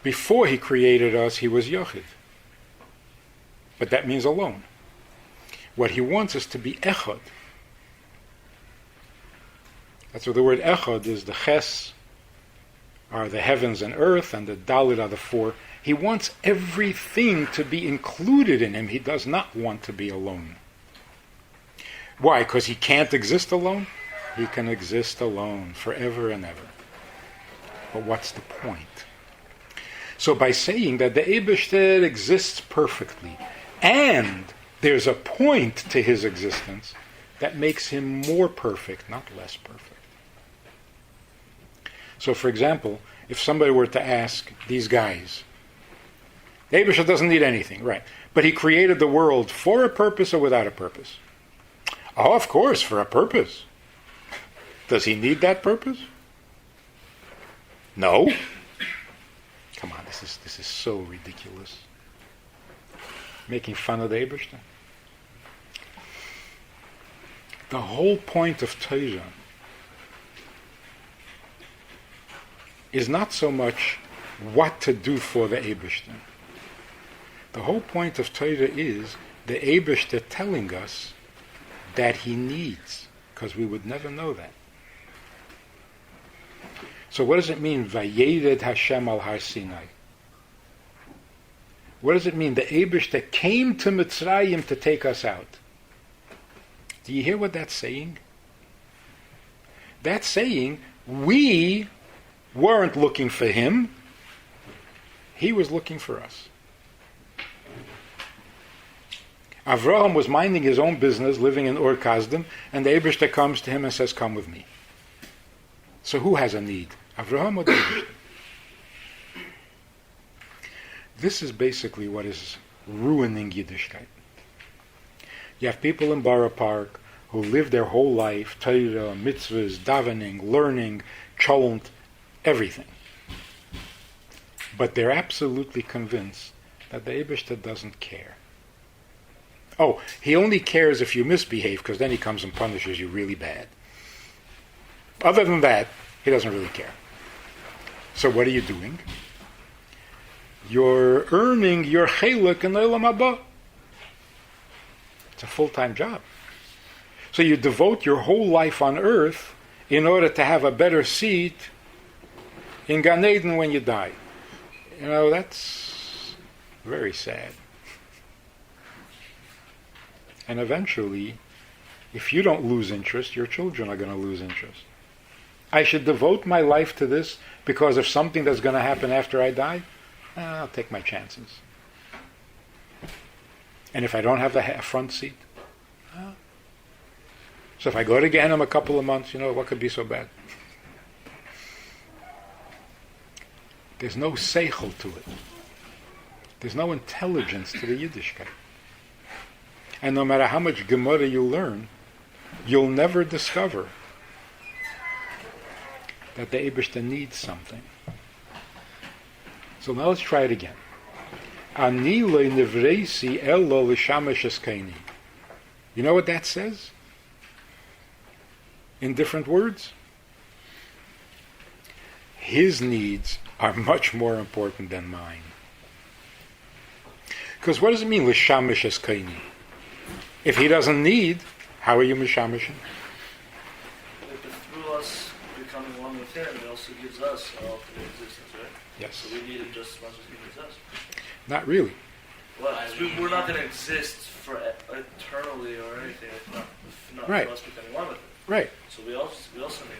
Before he created us, he was Yochid. But that means alone. What he wants is to be Echad. That's what the word Echad is. The Ches are the heavens and earth, and the Dalit are the four. He wants everything to be included in him. He does not want to be alone. Why? Because he can't exist alone? He can exist alone forever and ever. But what's the point? So by saying that the Eibishter exists perfectly, and there's a point to his existence that makes him more perfect, not less perfect. So for example, if somebody were to ask these guys, the Eibishter doesn't need anything, right? But he created the world for a purpose or without a purpose? Oh, of course, for a purpose. Does he need that purpose? No. Come on, this is so ridiculous. Making fun of the Eibishter. The whole point of Torah is not so much what to do for the Eibishter. The whole point of Torah is the Eibishter telling us that he needs, because we would never know that. So what does it mean, Vayered Hashem al Har Sinai? What does it mean? The Eibishter came to Mitzrayim to take us out. Do you hear what that's saying? That's saying we weren't looking for him. He was looking for us. Avraham was minding his own business, living in Ur Kasdim, and the Eibishter comes to him and says, come with me. So who has a need? Avraham or the Eibishter? This is basically what is ruining Yiddishkeit. You have people in Borough Park who live their whole life, Torah, mitzvahs, davening, learning, cholent, everything. But they're absolutely convinced that the Eibishter doesn't care. Oh, he only cares if you misbehave, because then he comes and punishes you really bad. Other than that, he doesn't really care. So what are you doing? You're earning your chelek in Olam Haba. It's a full-time job. So you devote your whole life on earth in order to have a better seat in Gan Eden when you die. You know, that's very sad. And eventually, if you don't lose interest, your children are going to lose interest. I should devote my life to this because of something that's going to happen after I die? I'll take my chances. And if I don't have a front seat? So if I go to Gehenna a couple of months, what could be so bad? There's no seichel to it. There's no intelligence to the Yiddishkeit. And no matter how much Gemara you learn, you'll never discover that the Eibishter needs something. So now let's try it again. Ani lo nivreisi elo l'shamesh eskaini. You know what that says? In different words? His needs are much more important than mine. Because what does it mean, l'shamesh eskaini? If he doesn't need, how are you mishamishing? Through us becoming one with him, he also gives us our ultimate existence, right? Yes. So we need him just as much as he needs us. Not really. Well, we're not going to exist for eternally or anything. If not Right. for us becoming one with him. Right. So we also need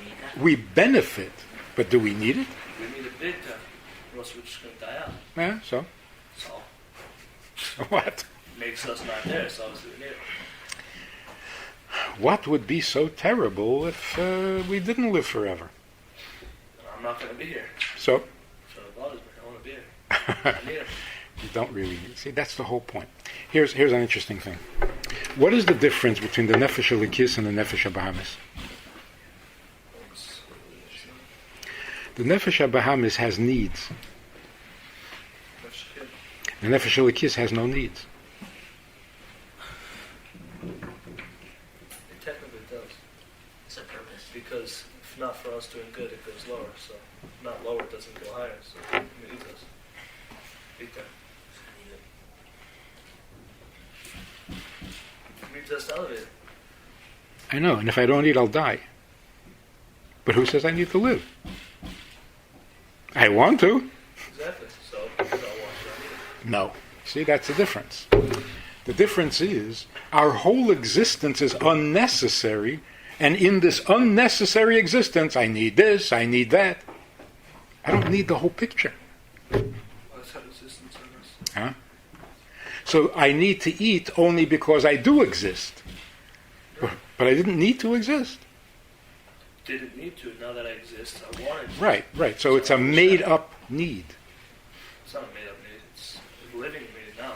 him. We benefit, but do we need it? We need a big time, or else we're just going to die out. Yeah, so? So What? makes us not there, so obviously we need it. What would be so terrible if we didn't live forever? I'm not going to be here. So? So it bothers me. I want to be here. I need it. You don't really need. See, that's the whole point. Here's an interesting thing. What is the difference between the Nefesh Elikis and the Nefesh HaBahamis? The Nefesh HaBahamis has needs. The Nefesh Elikis has no needs. It technically does. It's a purpose. because if not for us doing good, it goes lower. So if not lower, it doesn't go higher. So it needs us. Big time. It needs us to elevate it. I know, and if I don't eat, I'll die. But who says I need to live? I want to. Exactly. So if you don't want to, No. See, that's the difference. The difference is our whole existence is unnecessary, and in this unnecessary existence, I need this, I need that. I don't need the whole picture. Huh? So I need to eat only because I do exist. But I didn't need to exist. didn't need to. Now that I exist, I wanted to. Right. So it's a made-up need. It's not a made-up need. It's a living need now.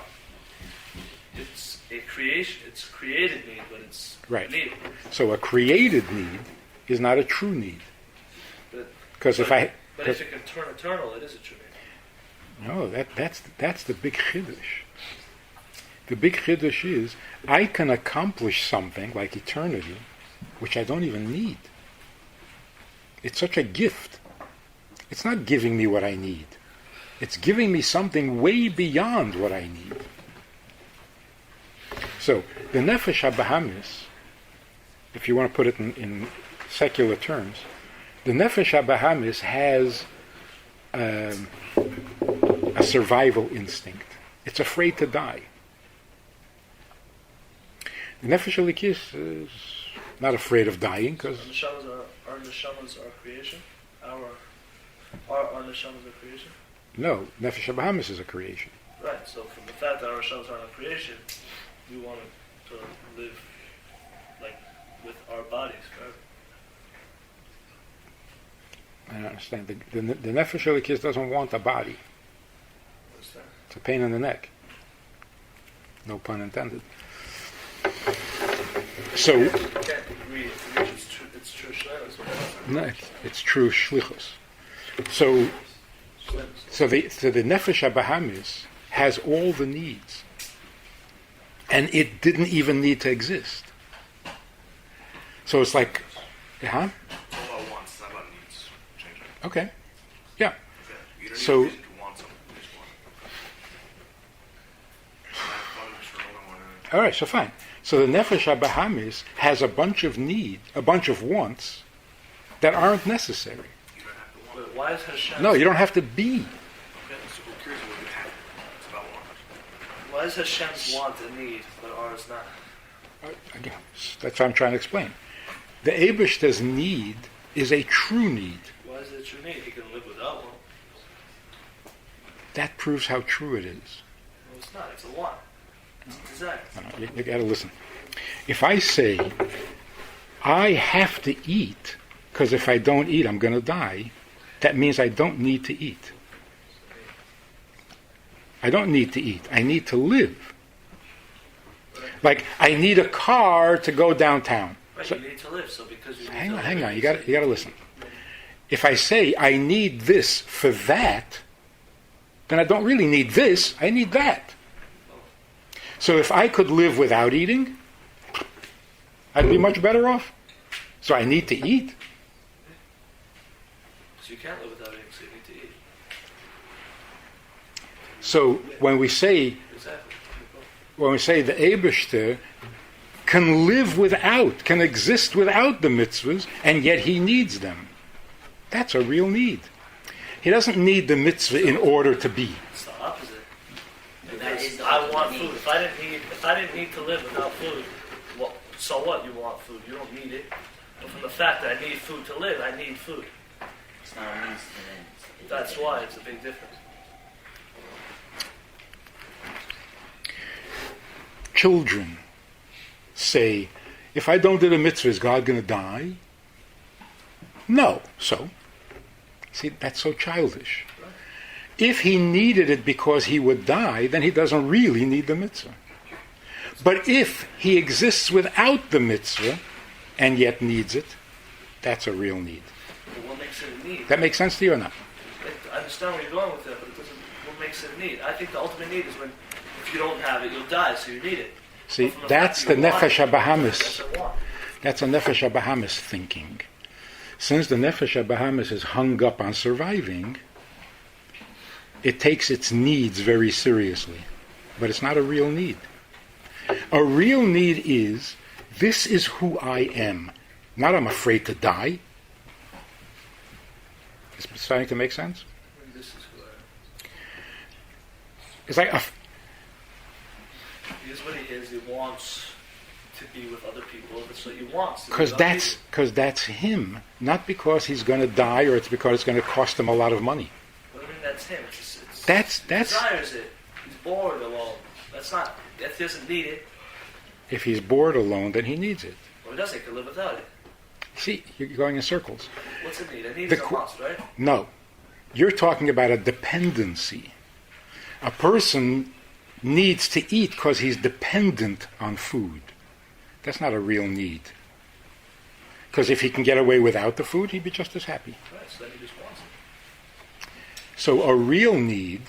It's a creation. It's a created need, but it's Right. need. So a created need is not a true need. Because if it can turn eternal, it is a true need. No, that's the big chiddush. The big chiddush is I can accomplish something like eternity, which I don't even need. It's such a gift. It's not giving me what I need. It's giving me something way beyond what I need. So the nefesh habahamis, if you want to put it in secular terms, the nefesh habahamis has a survival instinct. It's afraid to die. The nefesh elikis is not afraid of dying because Our neshamas are creation. Our neshamas are creation. no, nefesh habahamis is a creation. Right. So from the fact that our neshamas are a creation, we want to live like with our bodies forever. I don't understand. The nefesh elikis doesn't want a body. What's that? It's a pain in the neck. No pun intended. So You can't read. It's true shleimus. no, it's true shlichus. So the nefesh habahamis has all the needs, and it didn't even need to exist. So it's like, huh? It's all about wants, not about needs. Change it. Okay, yeah. Okay. You don't So- need to want something. You just want it. Have fun, just remember one. All right, so fine. So the nefesh habahamis has a bunch of wants that aren't necessary. You don't have to want But why is Hashem? No, you don't have to be. it. Okay, so who cares what you have? It's about want. Why is Hashem's want a need, but ours not? Again, that's what I'm trying to explain. The Eibishter's need is a true need. Why is it a true need? He can live without one. That proves how true it is. No, it's not. It's a want. It's a desire. No, you got to listen. If I say, I have to eat, because if I don't eat, I'm going to die, that means I don't need to eat. I don't need to eat. I need to live. Like, I need a car to go downtown. Right, So- you need to live, so because you need hang to on, live, hang on. You got to listen. If I say I need this for that, then I don't really need this. I need that. So if I could live without eating, I'd be much better off. So I need to eat. So you can't live without eating, so you need to eat. So when we say Exactly. the Eibishter can live without, can exist without the mitzvahs, and yet he needs them, that's a real need. He doesn't need the mitzvah in order to be. It's the opposite. That is Because the I ultimate want need. food. If I didn't need to live without food, well, so what? You want food. You don't need it. But from the fact that I need food to live, I need food. It's not a means to an end. That's why it's a big difference. Children say, if I don't do the mitzvah, is God going to die? No. So, see, that's so childish. If he needed it because he would die, then he doesn't really need the mitzvah. But if he exists without the mitzvah and yet needs it, that's a real need. But what makes it a need? That makes sense to you or not? I understand where you're going with that, but it doesn't. What makes it a need? I think the ultimate need is when, if you don't have it, you'll die, so you need it. See, But from that's fact the that you want nefesh it, habahamis. That's a want. That's a nefesh habahamis thinking. Since the Nefesh HaBahamis is hung up on surviving, it takes its needs very seriously. But it's not a real need. A real need is, this is who I am. Not I'm afraid to die. Is it starting to make sense? This is who I am. It's like He is what he is. He wants to be with other people. That's what he wants. because that's him, not because he's going to die or it's because it's going to cost him a lot of money. But I mean, that's him. That's he desires it. He's bored alone. That doesn't need it. If he's bored alone, then he needs it. Well, he doesn't. He can live without it. See, you're going in circles. What's it need? It needs a must, right? No. You're talking about a dependency. A person needs to eat because he's dependent on food. That's not a real need. Because if he can get away without the food, he'd be just as happy. Right, so then he just wants it. So a real need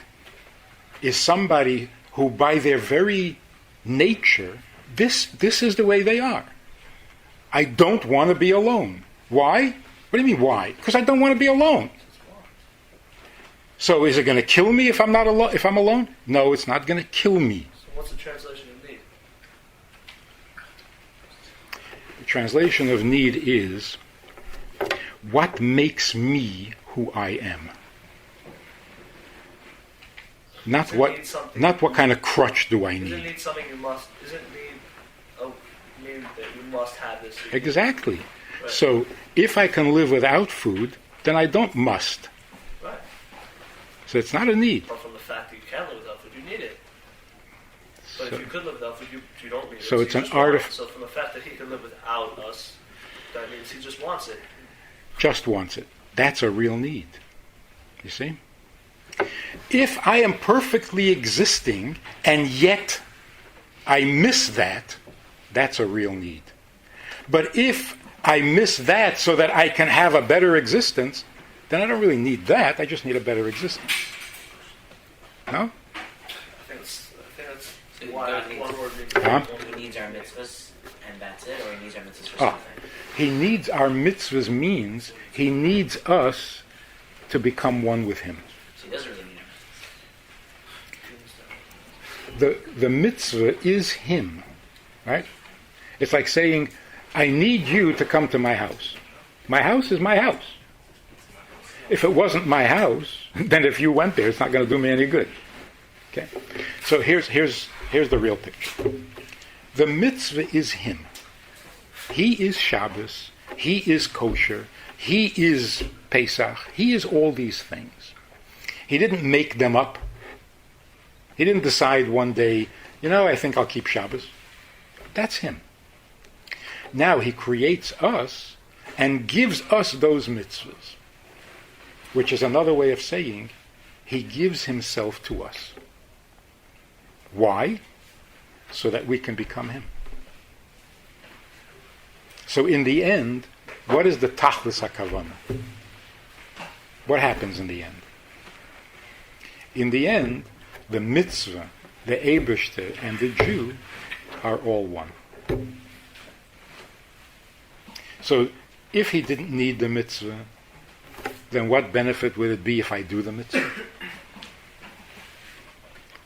is somebody who by their very nature, this is the way they are. I don't want to be alone. Why? What do you mean why? Because I don't want to be alone. So is it going to kill me if I'm not alone? If I'm alone? No, it's not going to kill me. So what's the translation of need? The translation of need is, what makes me who I am? Not what kind of crutch do I need. Isn't need something you must? Isn't need mean that you must have this? Exactly. Right. So if I can live without food, then I don't must. Right. So it's not a need. But from the fact that you can live without food, you need it. But So- if you could live without food, you don't need it. So it's you an just want art it. of- So from the fact that he can live without us, that means he just wants it. Just wants it. That's a real need. You see? If I am perfectly existing and yet I miss that, that's a real need. But if I miss that so that I can have a better existence, then I don't really need that. I just need a better existence. No? I think that's So why God needs, one word means he needs our mitzvahs, and that's it, or he needs our mitzvahs for something? He needs our mitzvahs means he needs us to become one with him. So he doesn't really need our The mitzvah is him, right? It's like saying, I need you to come to my house. My house is my house. If it wasn't my house, then if you went there, it's not going to do me any good. Okay? So here's the real picture. The mitzvah is him. He is Shabbos. He is kosher. He is Pesach. He is all these things. He didn't make them up. He didn't decide one day, I think I'll keep Shabbos. That's him. Now he creates us and gives us those mitzvahs, which is another way of saying he gives himself to us. Why? So that we can become him. So in the end, what is the tachlis hakavana? What happens in the end? In the end, the mitzvah, the Eibishter, and the Jew are all one. So if he didn't need the mitzvah, then what benefit would it be if I do the mitzvah?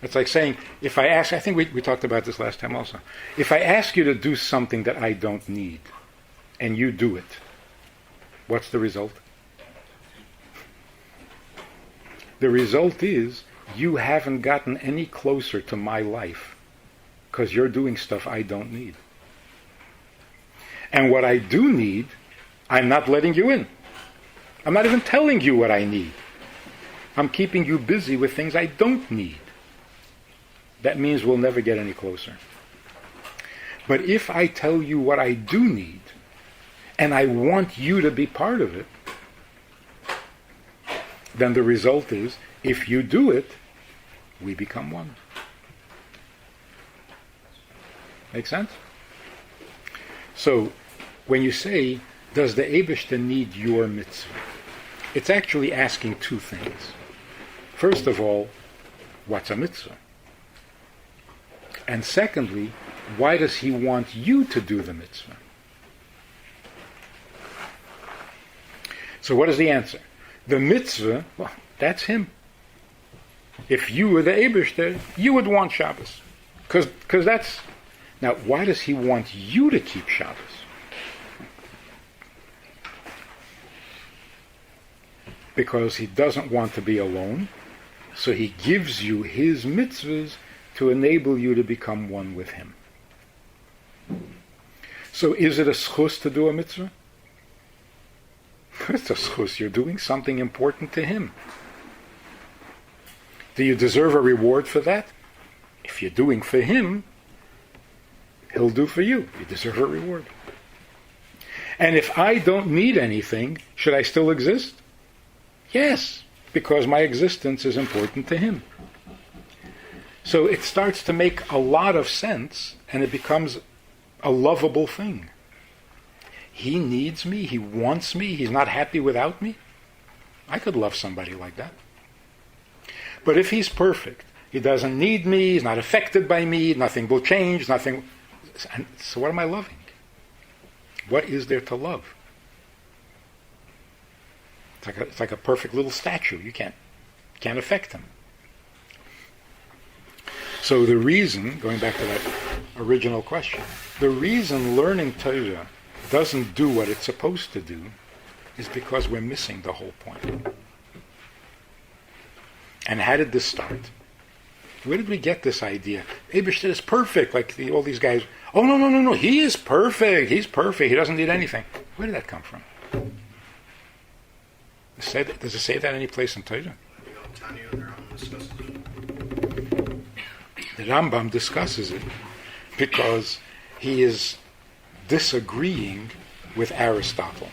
It's like saying, if I ask, I think we talked about this last time also. If I ask you to do something that I don't need, and you do it, what's the result? The result is you haven't gotten any closer to my life because you're doing stuff I don't need. And what I do need, I'm not letting you in. I'm not even telling you what I need. I'm keeping you busy with things I don't need. That means we'll never get any closer. But if I tell you what I do need, and I want you to be part of it, then the result is, if you do it, we become one. Make sense? So, when you say, does the Eibishter need your mitzvah? It's actually asking two things. First of all, what's a mitzvah? And secondly, why does he want you to do the mitzvah? So what is the answer? The mitzvah, well, that's him. If you were the Eibishter, you would want Shabbos. Because that's... Now, why does he want you to keep Shabbos? Because he doesn't want to be alone, so he gives you his mitzvahs to enable you to become one with him. So is it a schus to do a mitzvah? It's a schus. You're doing something important to him. Do you deserve a reward for that? If you're doing for him, he'll do for you. You deserve a reward. And if I don't need anything, should I still exist? Yes, because my existence is important to him. So it starts to make a lot of sense, and it becomes a lovable thing. He needs me, he wants me, he's not happy without me. I could love somebody like that. But if he's perfect, he doesn't need me, he's not affected by me, nothing will change, nothing... So what am I loving? What is there to love? It's like a perfect little statue. You can't affect him. So the reason, going back to that original question, the reason learning Torah doesn't do what it's supposed to do is because we're missing the whole point. And how did this start? Where did we get this idea? Eibishter is perfect, like all these guys. Oh, no, he is perfect. He's perfect. He doesn't need anything. Where did that come from? Does it say that any place in Torah? The Rambam discusses it because he is disagreeing with Aristotle.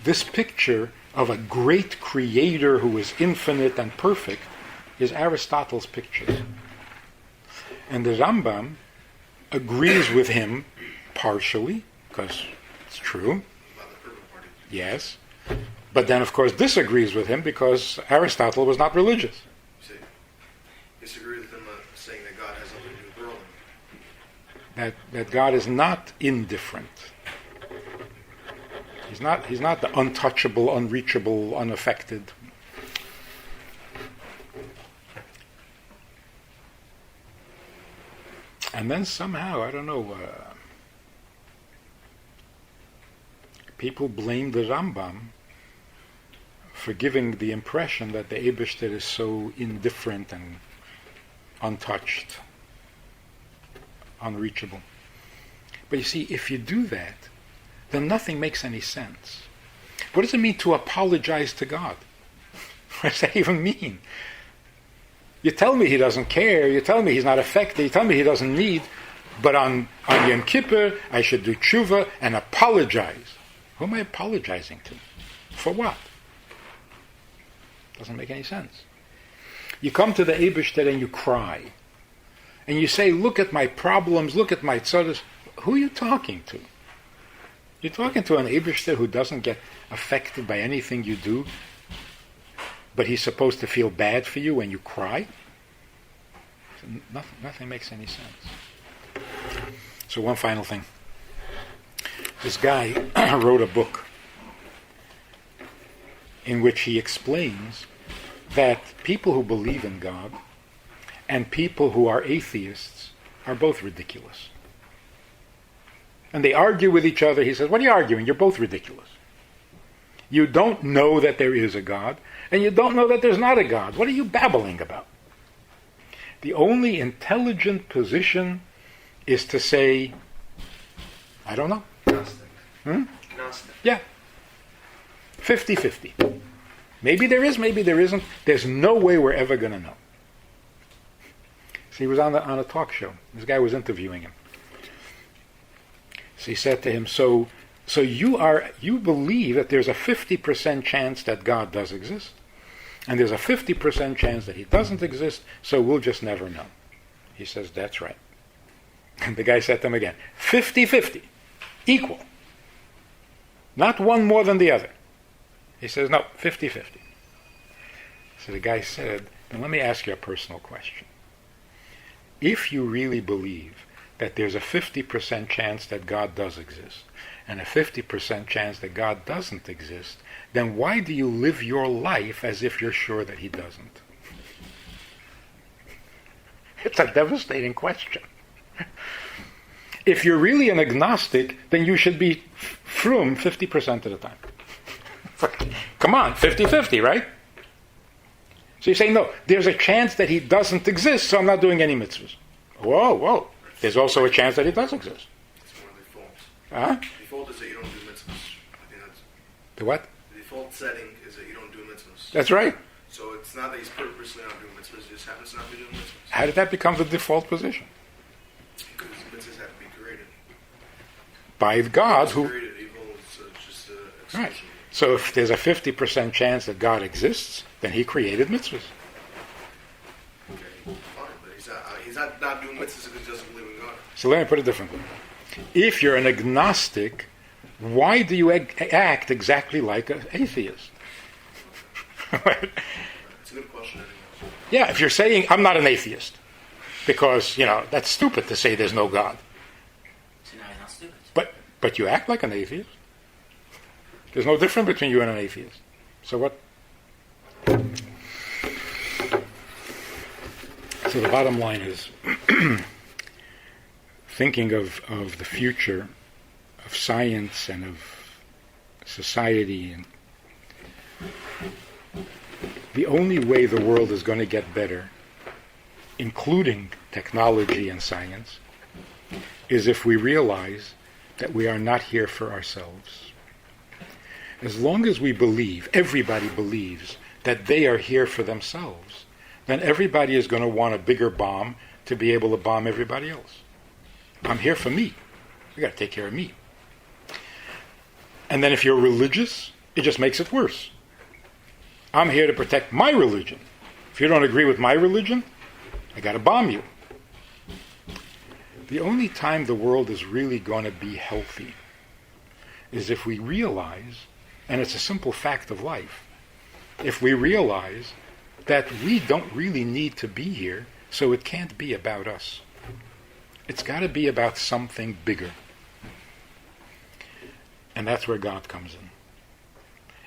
This picture of a great creator who is infinite and perfect is Aristotle's picture. And the Rambam agrees with him partially, because it's true. Yes. But then, of course, disagrees with him because Aristotle was not religious. See, disagree with him saying that God has nothing to do with the world. That God is not indifferent. He's not the untouchable, unreachable, unaffected. And then somehow, I don't know, people blame the Rambam for giving the impression that the Eibishter is so indifferent and untouched, unreachable. But you see, if you do that, then nothing makes any sense. What does it mean to apologize to God? What does that even mean? You tell me he doesn't care, you tell me he's not affected, you tell me he doesn't need, but on Yom Kippur I should do tshuva and apologize. Who am I apologizing to? For what? Doesn't make any sense. You come to the Eibishter and you cry. And you say, look at my problems, look at my tzaddis. Who are you talking to? You're talking to an Eibishter who doesn't get affected by anything you do, but he's supposed to feel bad for you when you cry? Nothing makes any sense. So one final thing. This guy wrote a book in which he explains that people who believe in God and people who are atheists are both ridiculous. And they argue with each other. He says, what are you arguing? You're both ridiculous. You don't know that there is a God, and you don't know that there's not a God. What are you babbling about? The only intelligent position is to say, I don't know. Gnostic. Gnostic. Yeah. 50-50. Maybe there is, maybe there isn't. There's no way we're ever going to know. So he was on a talk show. This guy was interviewing him. So he said to him, so you believe that there's a 50% chance that God does exist, and there's a 50% chance that he doesn't exist, so we'll just never know. He says, that's right. And the guy said to him again, 50-50, equal. Not one more than the other. He says, no, 50-50. So the guy said, now let me ask you a personal question. If you really believe that there's a 50% chance that God does exist, and a 50% chance that God doesn't exist, then why do you live your life as if you're sure that he doesn't? It's a devastating question. If you're really an agnostic, then you should be frum 50% of the time. Come on, 50-50, right? So you say, no, there's a chance that he doesn't exist, so I'm not doing any mitzvahs. Whoa. There's also a chance that he does exist. It's one of the defaults. Huh? The default is that you don't do mitzvahs. I think that's The what? the default setting is that you don't do mitzvahs. That's right. So it's not that he's purposely not doing mitzvahs, he just happens to not be doing mitzvahs. How did that become the default position? Because mitzvahs have to be created. By God, who... Created evil is just an Right. exception. So if there's a 50% chance that God exists, then he created mitzvahs. Okay, fine, but he's not doing mitzvahs because he doesn't believe in God. So let me put it differently. If you're an agnostic, why do you act exactly like an atheist? It's a good question anyway. Yeah, if you're saying, I'm not an atheist, because, that's stupid to say there's no God. So now he's not stupid. But you act like an atheist. There's no difference between you and an atheist. So what? So the bottom line is, thinking of the future, of science and of society, and the only way the world is going to get better, including technology and science, is if we realize that we are not here for ourselves. As long as we believe, everybody believes, that they are here for themselves, then everybody is going to want a bigger bomb to be able to bomb everybody else. I'm here for me. We got to take care of me. And then if you're religious, it just makes it worse. I'm here to protect my religion. If you don't agree with my religion, I got to bomb you. The only time the world is really going to be healthy is if we realize, and it's a simple fact of life, if we realize that we don't really need to be here, so it can't be about us. It's got to be about something bigger. And that's where God comes in.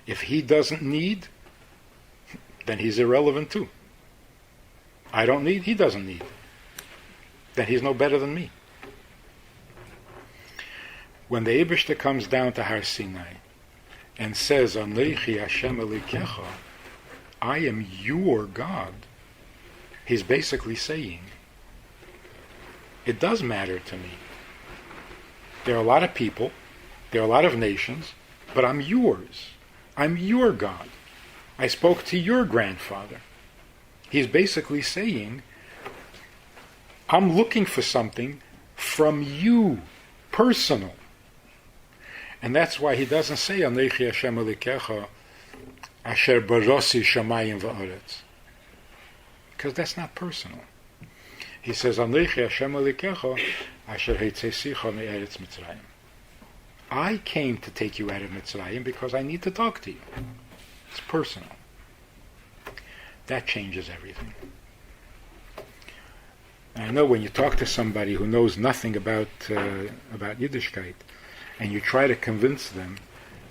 If he doesn't need, then he's irrelevant too. I don't need, he doesn't need. Then he's no better than me. When the Eibishter comes down to Har Sinai and says, Anochi Hashem Elikecha, I am your God, he's basically saying, it does matter to me. There are a lot of people, there are a lot of nations, but I'm yours. I'm your God. I spoke to your grandfather. He's basically saying, I'm looking for something from you, personal. And that's why he doesn't say, Anochi Hashem Elikecha, Asher barosi shamayim va'aretz. Because that's not personal. He says, Anochi Hashem Elikecha, Asher heitzesicha me'eretz Mitzrayim. I came to take you out of Mitzrayim because I need to talk to you. It's personal. That changes everything. And I know when you talk to somebody who knows nothing about Yiddishkeit, and you try to convince them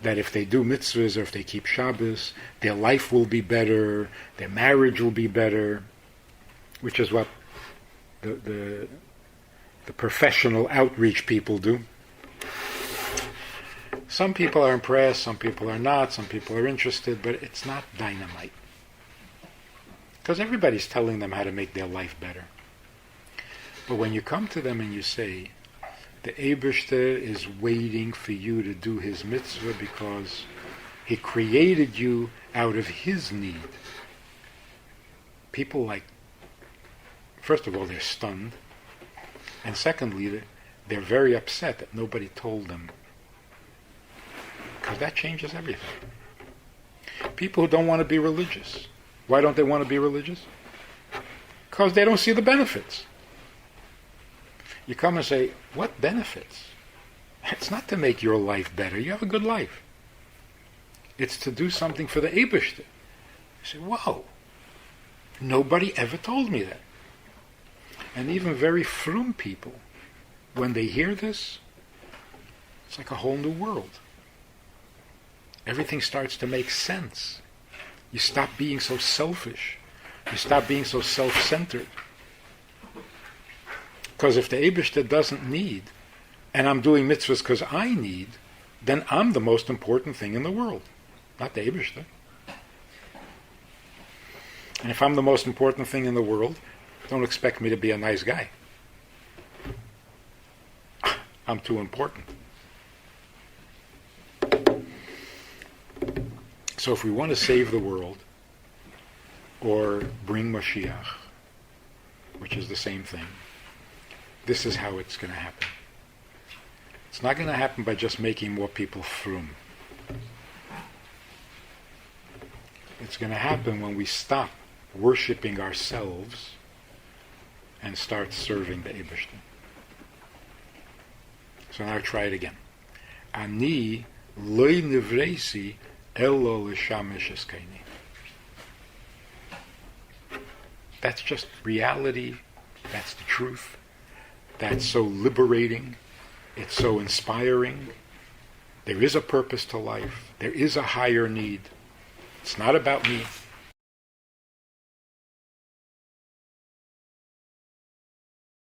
that if they do mitzvahs or if they keep Shabbos, their life will be better, their marriage will be better, which is what the professional outreach people do. Some people are impressed, some people are not, some people are interested, but it's not dynamite. Because everybody's telling them how to make their life better. But when you come to them and you say, the Eibishter is waiting for you to do his mitzvah because he created you out of his need. People first of all, they're stunned. And secondly, they're very upset that nobody told them. Because that changes everything. People who don't want to be religious. Why don't they want to be religious? Because they don't see the benefits. You come and say, what benefits? It's not to make your life better. You have a good life. It's to do something for the Eibishter. You say, whoa, nobody ever told me that. And even very frum people, when they hear this, It's like a whole new world. Everything starts to make sense. You stop being so selfish. You stop being so self-centered. Because if the Eibishter doesn't need, and I'm doing mitzvahs because I need, then I'm the most important thing in the world, not the Eibishter. And if I'm the most important thing in the world, don't expect me to be a nice guy. I'm too important. So if we want to save the world, or bring Mashiach, which is the same thing, this is how it's going to happen. It's not going to happen by just making more people frum. It's going to happen when we stop worshipping ourselves and start serving the Eibishter. So now try it again. Ani loy nivreisi elo l'shamesh eskaini. That's just reality. That's the truth. That's so liberating. It's so inspiring. There is a purpose to life. There is a higher need. It's not about me.